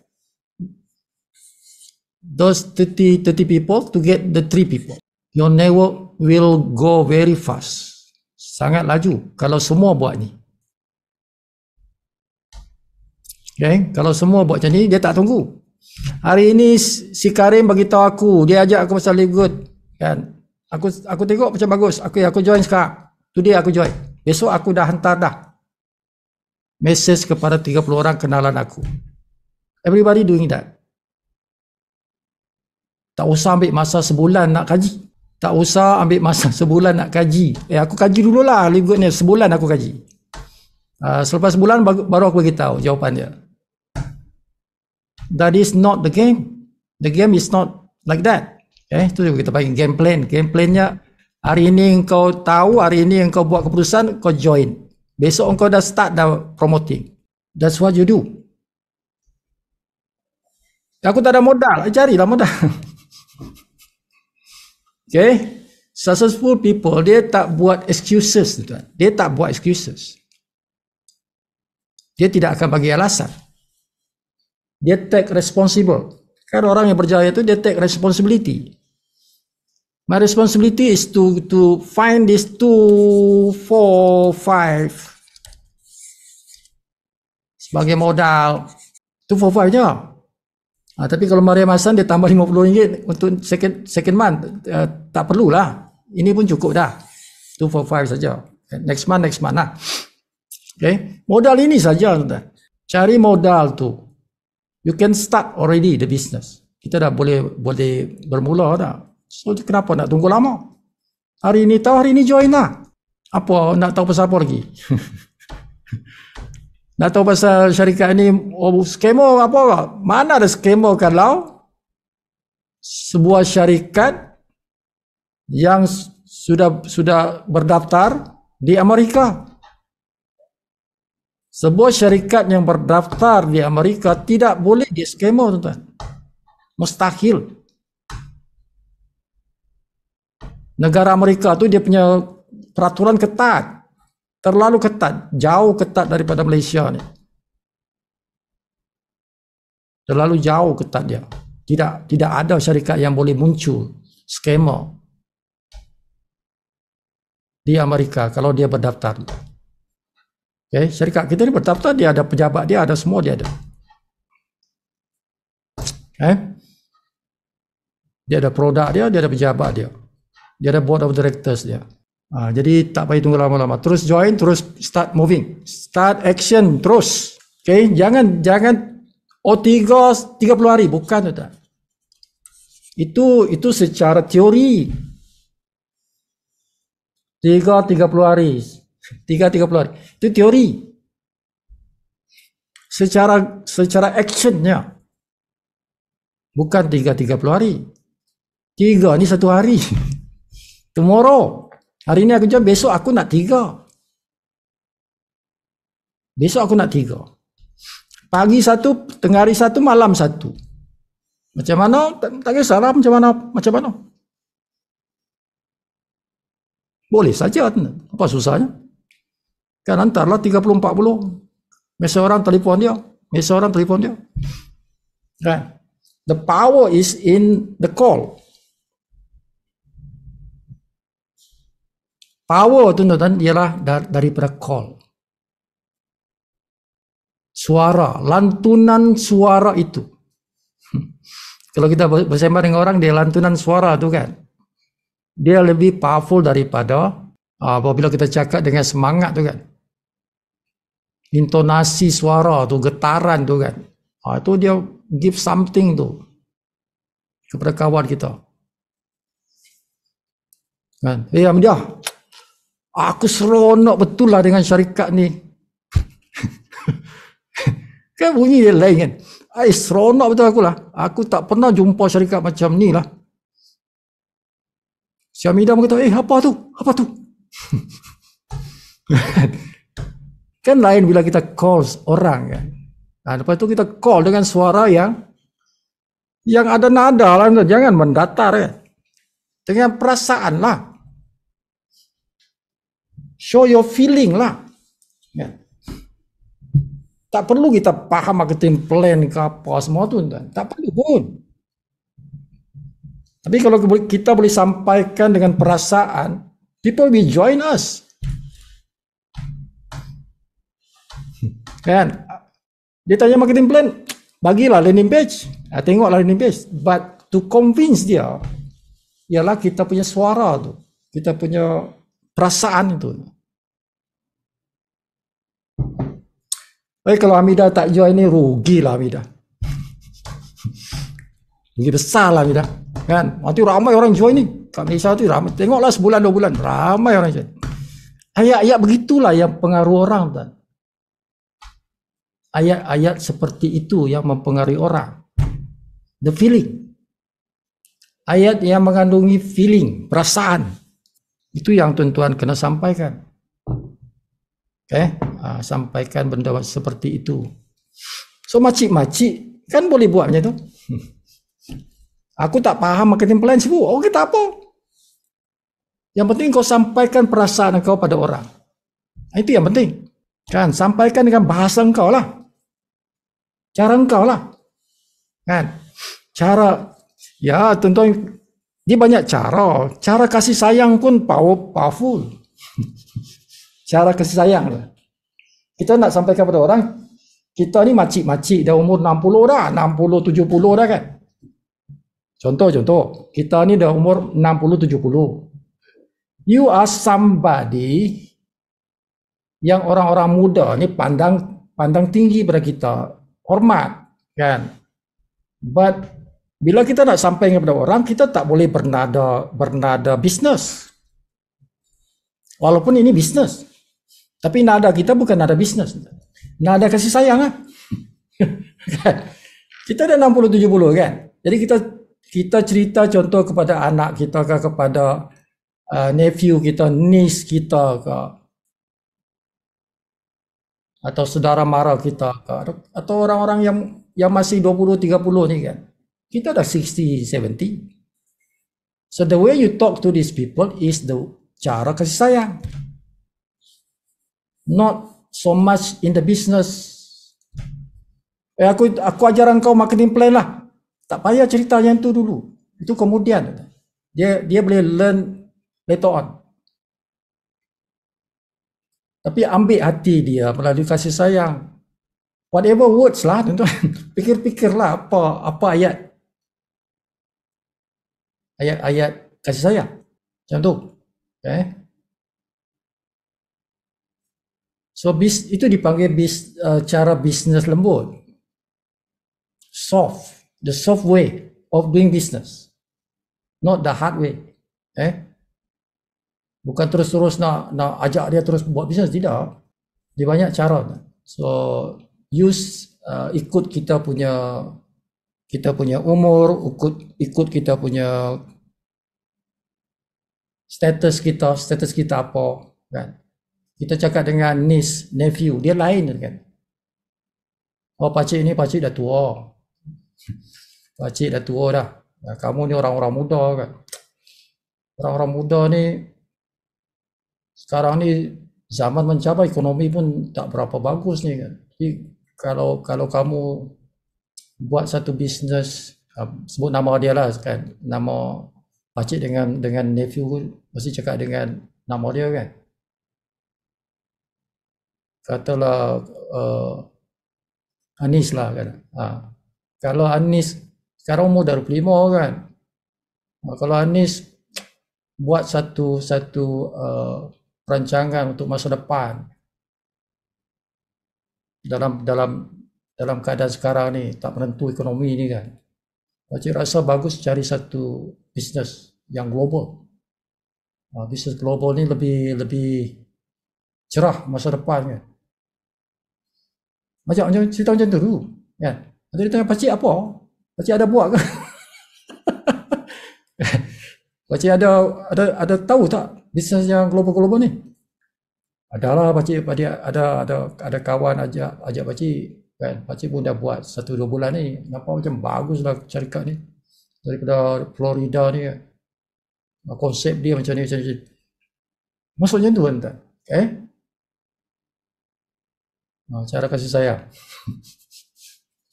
those 30 people to get the 3 people. Your network will go very fast. Sangat laju kalau semua buat ni. Okay? Kalau semua buat macam ni, dia tak tunggu. Hari ini si Karim bagi tahu aku, dia ajak aku pasal Live Good, kan? Aku tengok macam bagus. Aku join sekarang. Today aku join. Besok aku dah hantar dah message kepada 30 orang kenalan aku. Everybody doing that. Tak usah ambil masa sebulan nak kaji. Tak usah ambil masa sebulan nak kaji. Aku kaji dululah Live Good ni. Sebulan aku kaji. Selepas sebulan baru aku beritahu jawapan dia. That is not the game. The game is not like that. Okay, itu kita panggil game plan. Game plan-nya, hari ini engkau tahu, hari ini engkau buat keputusan, kau join. Besok engkau dah start dah promoting. That's what you do. Aku tak ada modal, carilah modal. Okay, successful people, dia tak buat excuses. Dia tak buat excuses. Dia tidak akan bagi alasan. Dia take responsible. Kan orang yang berjaya itu dia take responsibility. My responsibility is to find this 2, 4, 5 sebagai modal. 2, 4, 5 je. Tapi kalau Mariam Hassan dia tambah RM50 untuk second month, tak perlulah. Ini pun cukup dah. 2, 4, 5 saja. Next month lah. Okay. Modal ini saja. Cari modal tu. You can start already the business. Kita dah boleh bermula dah. So kenapa nak tunggu lama? Hari ini tahu, hari ini join lah. Apa nak tahu pasal apa lagi? Nak tahu pasal syarikat ni skema apa? Mana ada skema kalau sebuah syarikat yang sudah berdaftar di Amerika. Sebuah syarikat yang berdaftar di Amerika tidak boleh di skema, tuan-tuan. Mustahil. Negara Amerika tu dia punya peraturan ketat. Terlalu ketat. Jauh ketat daripada Malaysia ni. Terlalu jauh ketat dia. Tidak ada syarikat yang boleh muncul skema di Amerika kalau dia berdaftar. Okay, syarikat kita ni berdaftar, dia ada pejabat dia, ada semua dia ada. Okay. Dia ada produk dia ada pejabat dia. Dia ada board of directors dia. Jadi tak payah tunggu lama-lama. Terus join, terus start moving. Start action terus. Okay, jangan O3 30 hari, bukan tak. Itu secara teori. 30 hari. 30 hari. Itu teori. Secara actionnya. Bukan 30 hari. 3 ni 1 hari. Tomorrow. Hari ni aku jawab, besok aku nak 3. Besok aku nak 3. Pagi 1, tengah hari 1, malam 1. Macam mana? Tak kisahlah macam mana. Boleh saja. Apa susahnya? Kan hantarlah 30-40. Mesej orang telefon dia. Kan? The power is in the call. Power tu tuan-tuan ialah daripada call. Suara, lantunan suara itu. Kalau kita bersama dengan orang, dia lantunan suara tu kan. Dia lebih powerful daripada apabila kita cakap dengan semangat tu kan. Intonasi suara tu, getaran tu kan. Itu dia give something tu kepada kawan kita. Kan? Amdiah, Aku seronok betul lah dengan syarikat ni. Kan bunyi dia lain kan. Seronok betul aku lah. Aku tak pernah jumpa syarikat macam ni lah. Si Hamidah pun kata, apa tu? Apa tu? Kan lain bila kita call orang kan. Lepas tu kita call dengan suara yang ada nada lah. Jangan mendatar kan. Dengan perasaan lah. Show your feeling lah. Ya. Tak perlu kita paham marketing plan ke apa semua tu. Tak perlu pun. Tapi kalau kita boleh sampaikan dengan perasaan, people will join us. Kan? Dia tanya marketing plan, bagilah landing page. Tengoklah landing page. But to convince dia, ialah kita punya suara tu. Kita punya perasaan itu. Kalau Hamidah tak join ni, rugilah Hamidah. Rugi besar lah Hamidah. Kan? Nanti ramai orang join ni. Kat Malaysia tu ramai. Tengoklah sebulan, 2 bulan. Ramai orang join. Ayat-ayat begitulah yang pengaruh orang. Tuan. Ayat-ayat seperti itu yang mempengaruhi orang. The feeling. Ayat yang mengandungi feeling, perasaan. Itu yang tuan-tuan kena sampaikan. Sampaikan benda seperti itu. So makcik-makcik kan boleh buat macam tu. Aku tak faham marketing plan sibuk. Okey, tak apa. Yang penting kau sampaikan perasaan kau pada orang. Itu yang penting. Kan, sampaikan dengan bahasa engkau lah. Cara engkau lah. Kan? Cara, ya tuan-tuan, dia banyak cara. Cara kasih sayang pun powerful. Cara kasih sayang lah. Kita nak sampaikan pada orang, kita ni makcik-makcik dah umur 60 dah, 60, 70 dah kan. Contoh, kita ni dah umur 60, 70. You are somebody yang orang-orang muda ni pandang tinggi pada kita, hormat kan. But bila kita nak sampaikan kepada orang, kita tak boleh bernada bisnes. Walaupun ini bisnes. Tapi nada kita bukan nada bisnes. Nada kasih sayang lah. Kita dah 60, 70 kan. Jadi kita cerita contoh kepada anak kita ke, kepada nephew kita, niece kita ke, atau saudara mara kita ke, atau orang-orang yang masih 20, 30 ni kan. Kita dah 60, 70. So the way you talk to these people is the cara kasih sayang. Not so much in the business. Aku ajar kau marketing plan lah. Tak payah cerita yang tu dulu. Itu kemudian. Dia boleh learn later on. Tapi ambil hati dia melalui kasih sayang. Whatever words lah, tuan-tuan. Fikir-fikirlah apa ayat kasih sayang. Macam tu. Okay. So itu dipanggil cara bisnes lembut. Soft. The soft way of doing business. Not the hard way. Bukan terus-terus nak ajak dia terus buat bisnes. Tidak. Dia banyak cara. So ikut kita punya umur, ikut kita punya status kita apa kan. Kita cakap dengan niece, nephew, dia lain kan. Oh pakcik dah tua. Pakcik dah tua dah. Kamu ni orang-orang muda kan. Orang-orang muda ni sekarang ni zaman mencapai, ekonomi pun tak berapa bagus ni kan. Jadi kalau kamu buat satu bisnes, sebut nama dia lah kan. Nama pakcik dengan nephew mesti cakap dengan nama dia kan. Katalah Anis lah kan. Kalau Anis sekarang umur dah 25 kan. Kalau Anis buat satu perancangan untuk masa depan dalam keadaan sekarang ni, tak menentu ekonomi ni kan. Pakcik rasa bagus cari satu bisnes yang global. bisnes global ni lebih cerah masa depannya. Macam cerita macam tu dulu, kan? Nanti dia tanya pakcik apa? Pakcik ada buat ke? Pakcik ada tahu tak bisnes yang global ni? Adalah pakcik, ada kawan ajak pakcik, kan? Pakcik pun dah buat 1-2 bulan ni. Nampak macam baguslah syarikat ni daripada Florida ni. Konsep dia macam ni. Maksudnya tu kan tak? Cara kasih sayang.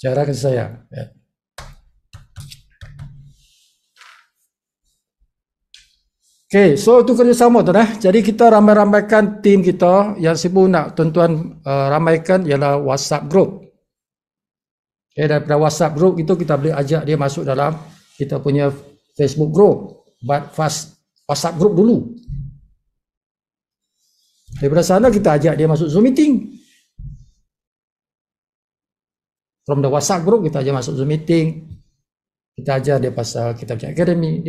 Cara kasih sayang. Okay, so itu kerjasama tu dah. Jadi kita ramai-ramaikan tim kita yang sibuk nak tuan-tuan ramaikan ialah WhatsApp group. Okay, daripada WhatsApp group itu kita boleh ajak dia masuk dalam kita punya Facebook group. But first WhatsApp group dulu. Daripada sana kita ajak dia masuk Zoom meeting. From the WhatsApp group kita ajak masuk Zoom meeting. Kita ajar dia pasal kita punya academy.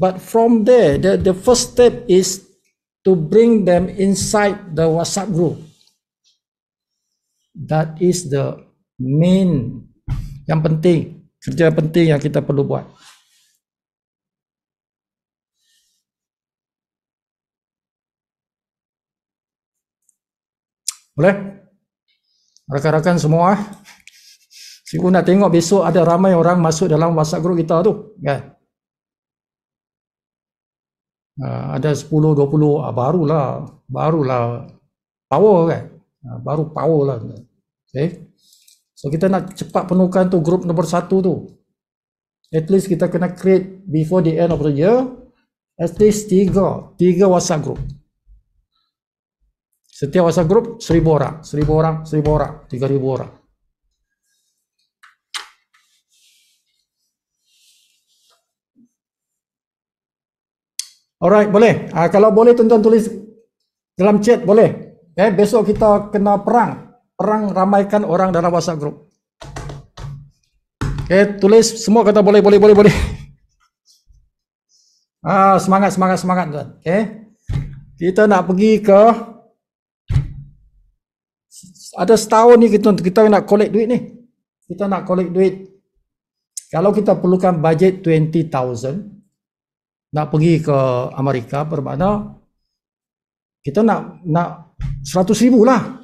But from there, the first step is to bring them inside the WhatsApp group. That is the main, yang penting, kerja penting yang kita perlu buat. Boleh? Rakan-rakan semua, Cikgu nak tengok besok ada ramai orang masuk dalam WhatsApp group kita tu, kan? Ada 10-20, barulah power, kan? Baru power lah. Okay? So kita nak cepat penuhkan tu grup nombor 1 tu. At least kita kena create before the end of the year at least 3 WhatsApp group. Setiap WhatsApp group 1,000 orang, 1,000 orang, 1,000 orang, 3,000 orang. Alright, boleh. Kalau boleh tuan-tuan tulis dalam chat, boleh. Besok kita kena perang ramaikan orang dalam WhatsApp group. Tulis semua kata boleh. Semangat tuan. Kita nak pergi ke ada setahun ni kita nak collect duit ni. Kita nak collect duit. Kalau kita perlukan budget 20,000 nak pergi ke Amerika, bermakna kita nak 100,000 lah.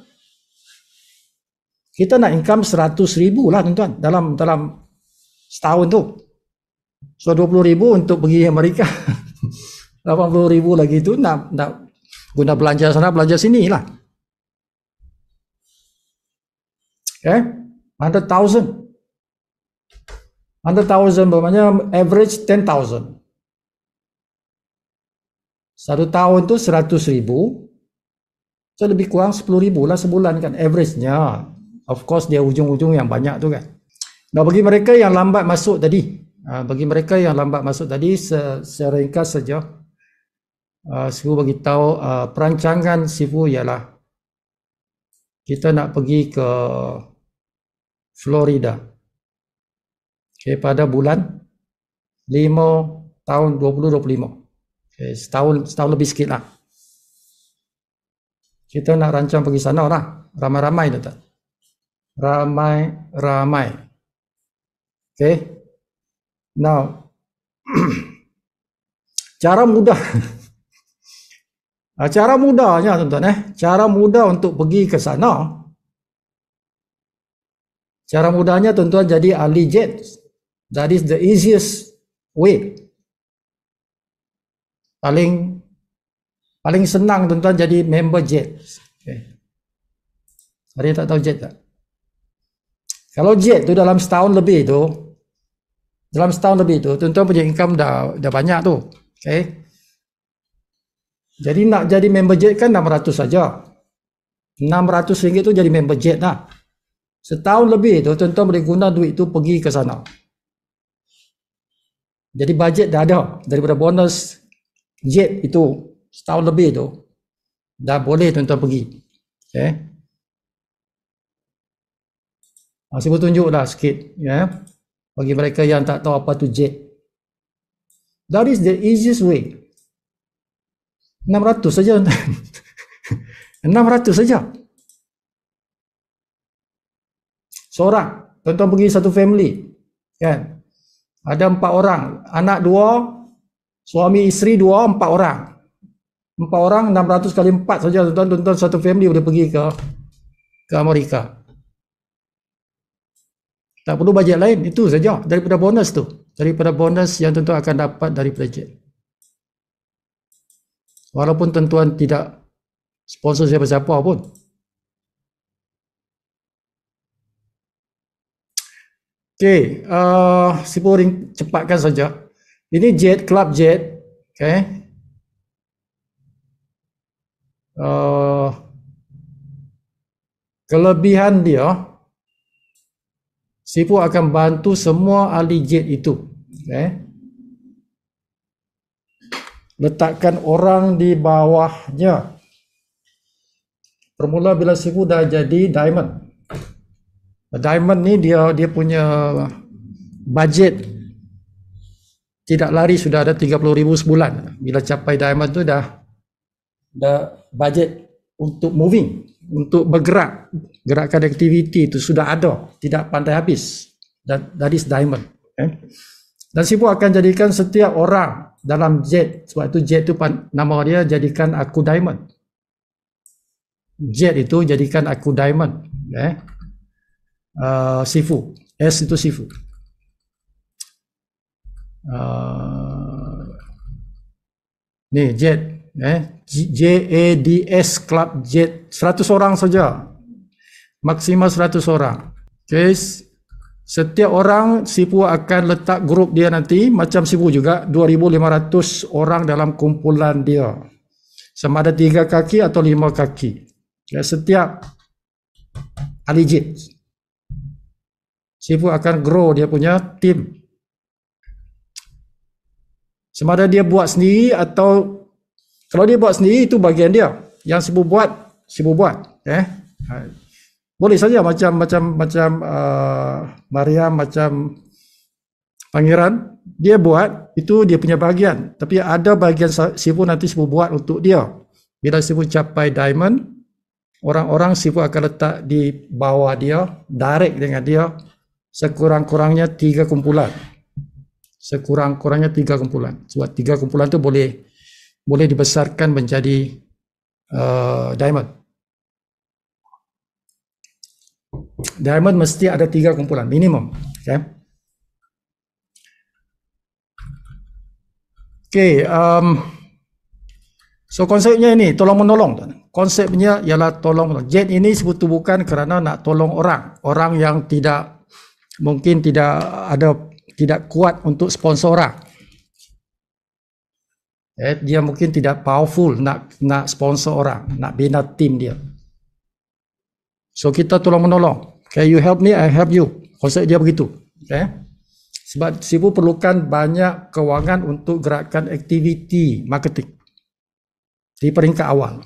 Kita nak income 100,000 lah tuan-tuan dalam setahun tu. So 20,000 untuk pergi Amerika. 80,000 lagi tu nak guna belanja sana belanja sini lah. Okay, 100,000 bermakna average 10,000. Satu tahun tu 100,000. So lebih kurang 10,000 lah sebulan kan average-nya. Of course dia ujung-ujung yang banyak tu kan. Nah, bagi mereka yang lambat masuk tadi, secara ringkas saja, Sifu bagi tahu perancangan Sifu ialah kita nak pergi ke Florida. Okay, pada bulan 5 tahun 2025. Okay, setahun lebih sikit lah. Kita nak rancang pergi sana lah. Ramai-ramai tu tak? Ramai. Okay. Now, cara mudah. Cara mudahnya tuan-tuan Cara mudah untuk pergi ke sana. Cara mudahnya tuan-tuan jadi ahli jet. That is the easiest way. Paling senang tuan-tuan jadi member jet. Okay. Ada tak tahu jet tak? Kalau jet tu dalam setahun lebih tu, tuan-tuan punya income dah banyak tu. Okay. Jadi nak jadi member jet kan 600 saja. 600 ringgit tu jadi member jet lah. Setahun lebih tu tuan-tuan boleh guna duit tu pergi ke sana. Jadi budget dah ada daripada bonus jet itu setahun lebih tu dah boleh tuan-tuan pergi. Okay. Saya tunjuklah sikit ya bagi mereka yang tak tahu apa tu jet. That is the easiest way. 600 saja. 600 saja. Seorang. Tuan-tuan pergi satu family. Kan? Ada 4 orang. Anak 2, suami isteri 2, 4 orang. 4 orang 600 kali 4 saja, tuan-tuan. Satu family boleh pergi ke Amerika. Tak perlu bajet lain, itu saja daripada bonus tu. Daripada bonus yang tuan-tuan akan dapat dari projek. Walaupun tuan-tuan tidak sponsor siapa-siapa pun. Okey, Sipu cepatkan saja. Ini jet, club jet. Okay. Kelebihan dia, Sipu akan bantu semua ahli jet itu. Okay. Letakkan orang di bawahnya. Permula bila Sipu dah jadi diamond. Diamond ni dia punya budget tidak lari sudah ada 30,000 sebulan. Bila capai diamond tu dah budget untuk moving, untuk bergerak, gerakan aktiviti itu sudah ada, tidak pandai habis. Dan that is diamond. Okay. Dan Sipu akan jadikan setiap orang dalam jet, sebab itu jet itu nama dia jadikan aku diamond. Jet itu jadikan aku diamond. Okay. Sifu, S itu Sifu. Ni jet, JADS Club Jet, 100 orang saja, maksimal 100 orang. Okay. Setiap orang Sifu akan letak grup dia nanti, macam Sifu juga 2,500 orang dalam kumpulan dia, sama ada 3 kaki atau 5 kaki. Okay. Setiap ahli jet Sifu akan grow dia punya tim. Sama ada dia buat sendiri atau kalau dia buat sendiri itu bagian dia. Yang Sifu buat. Boleh saja macam Mariam, macam Pangeran, dia buat itu dia punya bahagian. Tapi ada bahagian Sifu nanti Sifu buat untuk dia. Bila Sifu capai diamond, orang-orang Sifu akan letak di bawah dia, direct dengan dia. Sekurang-kurangnya 3 kumpulan. Sekurang-kurangnya 3 kumpulan. Sebab 3 kumpulan tu boleh dibesarkan menjadi diamond. Diamond mesti ada 3 kumpulan minimum. Okay. Okay. So konsepnya ini tolong menolong. Konsepnya ialah tolong menolong. Jet ini sebut bukan kerana nak tolong orang yang mungkin tidak kuat untuk sponsor orang. Dia mungkin tidak powerful nak sponsor orang, nak bina tim dia. So kita tolong menolong. Okay, you help me, I help you. Konsep dia begitu. Okay. Sebab Sifu perlukan banyak kewangan untuk gerakan aktiviti marketing di peringkat awal.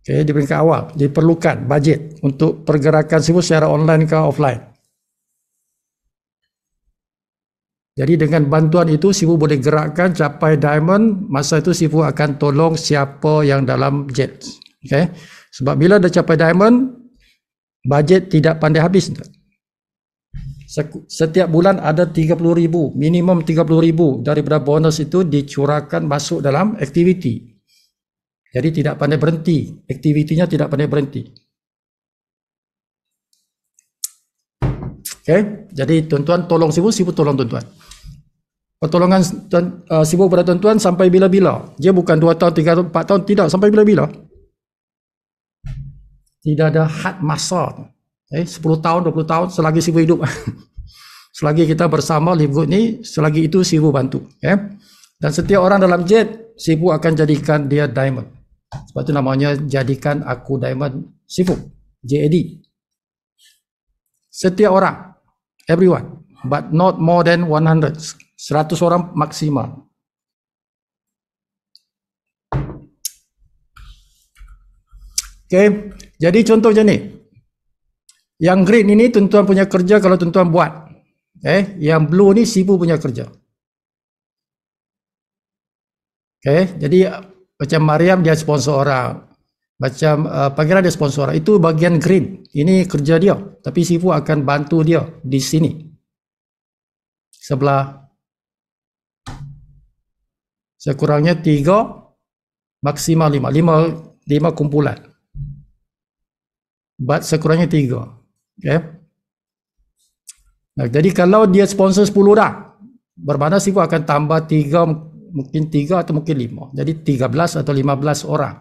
Okay, di peringkat awal diperlukan bajet untuk pergerakan Sifu secara online ke offline. Jadi dengan bantuan itu Sifu boleh gerakkan capai diamond. Masa itu Sifu akan tolong siapa yang dalam jet. Okay. Sebab bila dah capai diamond, bajet tidak pandai habis. Setiap bulan ada 30,000, minimum 30,000 daripada bonus itu dicurahkan masuk dalam aktiviti. Jadi tidak pandai berhenti, aktivitinya tidak pandai berhenti. Okay, jadi tuan-tuan tolong Sifu tolong tuan-tuan. Pertolongan Sifu pada tuan-tuan sampai bila-bila. Dia bukan 2 tahun, 3 tahun, 4 tahun, tidak, sampai bila-bila. Tidak ada had masa. 10 tahun, 20 tahun selagi Sifu hidup. Selagi kita bersama Live Good ni, selagi itu Sifu bantu. Okay? Dan setiap orang dalam jet, Sifu akan jadikan dia diamond. Sebab itu namanya jadikan aku diamond Sifu, JAD. Setiap orang, everyone, but not more than 100. 100 orang maksimal. Okay, jadi contohnya ni. Yang green ini tuan-tuan punya kerja kalau tuan-tuan buat. Yang blue ni Sifu punya kerja. Okay, jadi macam Mariam dia sponsor orang, macam Pangeran dia sponsor orang. Itu bagian green. Ini kerja dia. Tapi Sifu akan bantu dia di sini. Sebelah. Sekurangnya 3, maksimal 5. 5 kumpulan. But sekurangnya 3. Okay. Nah, jadi kalau dia sponsor 10 dah, bermakna Sifu akan tambah 3, mungkin 3 atau mungkin 5. Jadi 13 atau 15 orang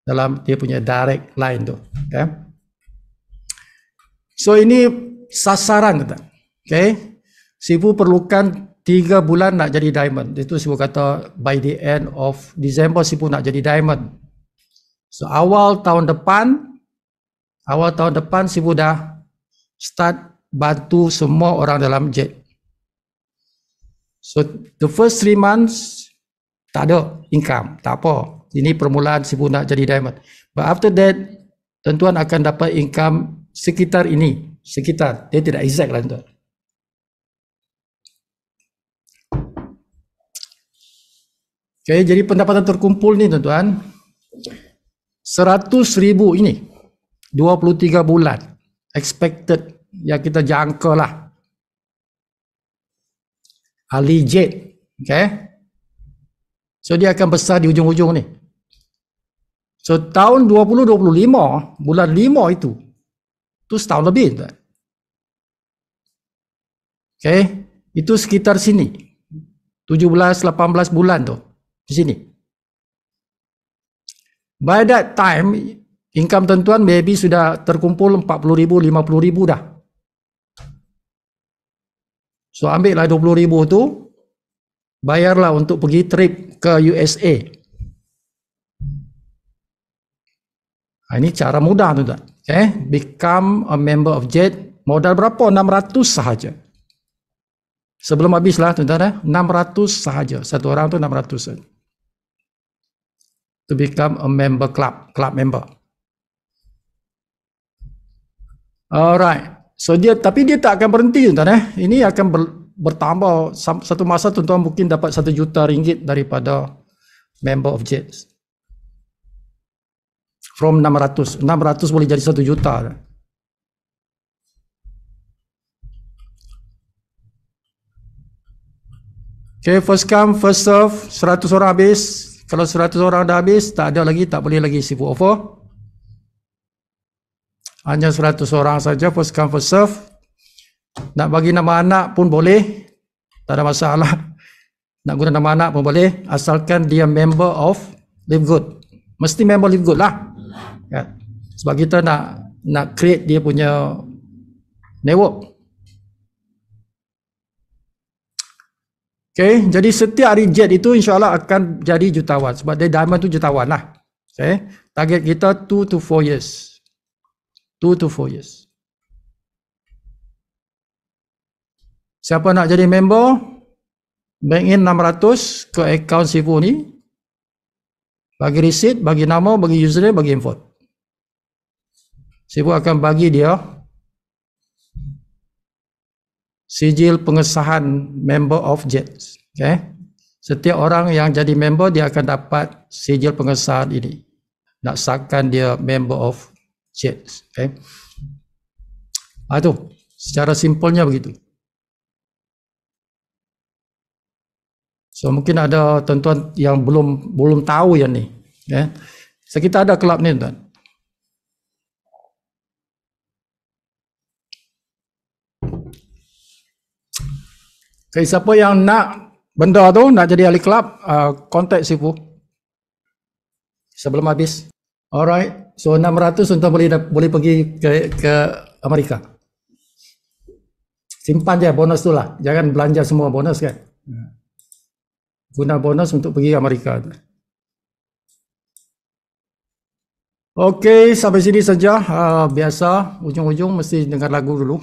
dalam dia punya direct line tu. Okay. So ini sasaran. Okay. Sifu perlukan 3 bulan nak jadi diamond. Itu Sifu kata by the end of December Sifu nak jadi diamond. So awal tahun depan Sifu dah start bantu semua orang dalam jet. So the first 3 months tak ada income, tak apa. Ini permulaan Sifu nak jadi diamond. But after that, tuan-tuan akan dapat income sekitar ini. Sekitar, dia tidak exact lah tuan. Okay, jadi pendapatan terkumpul ni tuan-tuan, 100,000 ini, 23 bulan. Expected, yang kita jangka lah. Ahli jet. Okay. So dia akan besar di ujung-ujung ni. So tahun 2025, bulan 5 itu setahun lebih. Okay. Itu sekitar sini. 17-18 bulan tu. Di sini. By that time, income tuan-tuan maybe sudah terkumpul 40,000, 50,000 dah. So ambil lah 20,000 tu, bayarlah untuk pergi trip ke USA. Ini cara mudah tuan-tuan. Okay. Become a member of JET. Modal berapa? 600 sahaja. Sebelum habislah tuan-tuan, 600 sahaja. Satu orang tu 600 sahaja. To become a member club member. Alright. So tapi dia tak akan berhenti tuan-tuan. Ini akan bertambah. Satu masa tuan-tuan mungkin dapat 1 juta ringgit daripada member of JET. From 600 boleh jadi 1 juta. Okay, first come first serve. 100 orang habis. Kalau 100 orang dah habis, tak ada lagi, tak boleh lagi Sifu offer. Hanya 100 orang saja, first come first serve. Nak bagi nama anak pun boleh, tak ada masalah. Nak guna nama anak pun boleh, asalkan dia member of Live Good. Mesti member Live Good lah. Ya. Sebab kita nak create dia punya network. Okay, jadi setiap hari jet itu insyaAllah akan jadi jutawan. Sebab dia diamond tu jutawan lah. Okay, target kita 2 to 4 years. 2 to 4 years. Siapa nak jadi member, bank in 600 ke akaun Sifu ni. Bagi receipt, bagi nama, bagi username, bagi info. Sifu akan bagi dia sijil pengesahan member of JET. Okay. Setiap orang yang jadi member dia akan dapat sijil pengesahan ini. Nak sahkan dia member of JET. Okay. Itu secara simpelnya begitu. So mungkin ada tuan-tuan yang belum tahu yang ni. Okay. So kita ada kelab ni tuan. Okay, siapa yang nak benda tu, nak jadi ahli kelab, contact Sifu sebelum habis. Alright, so 600 tuan boleh pergi ke Amerika. Simpan je bonus tu lah, jangan belanja semua bonus kan. Guna bonus untuk pergi Amerika. Okay, sampai sini saja. Biasa, ujung-ujung mesti dengar lagu dulu.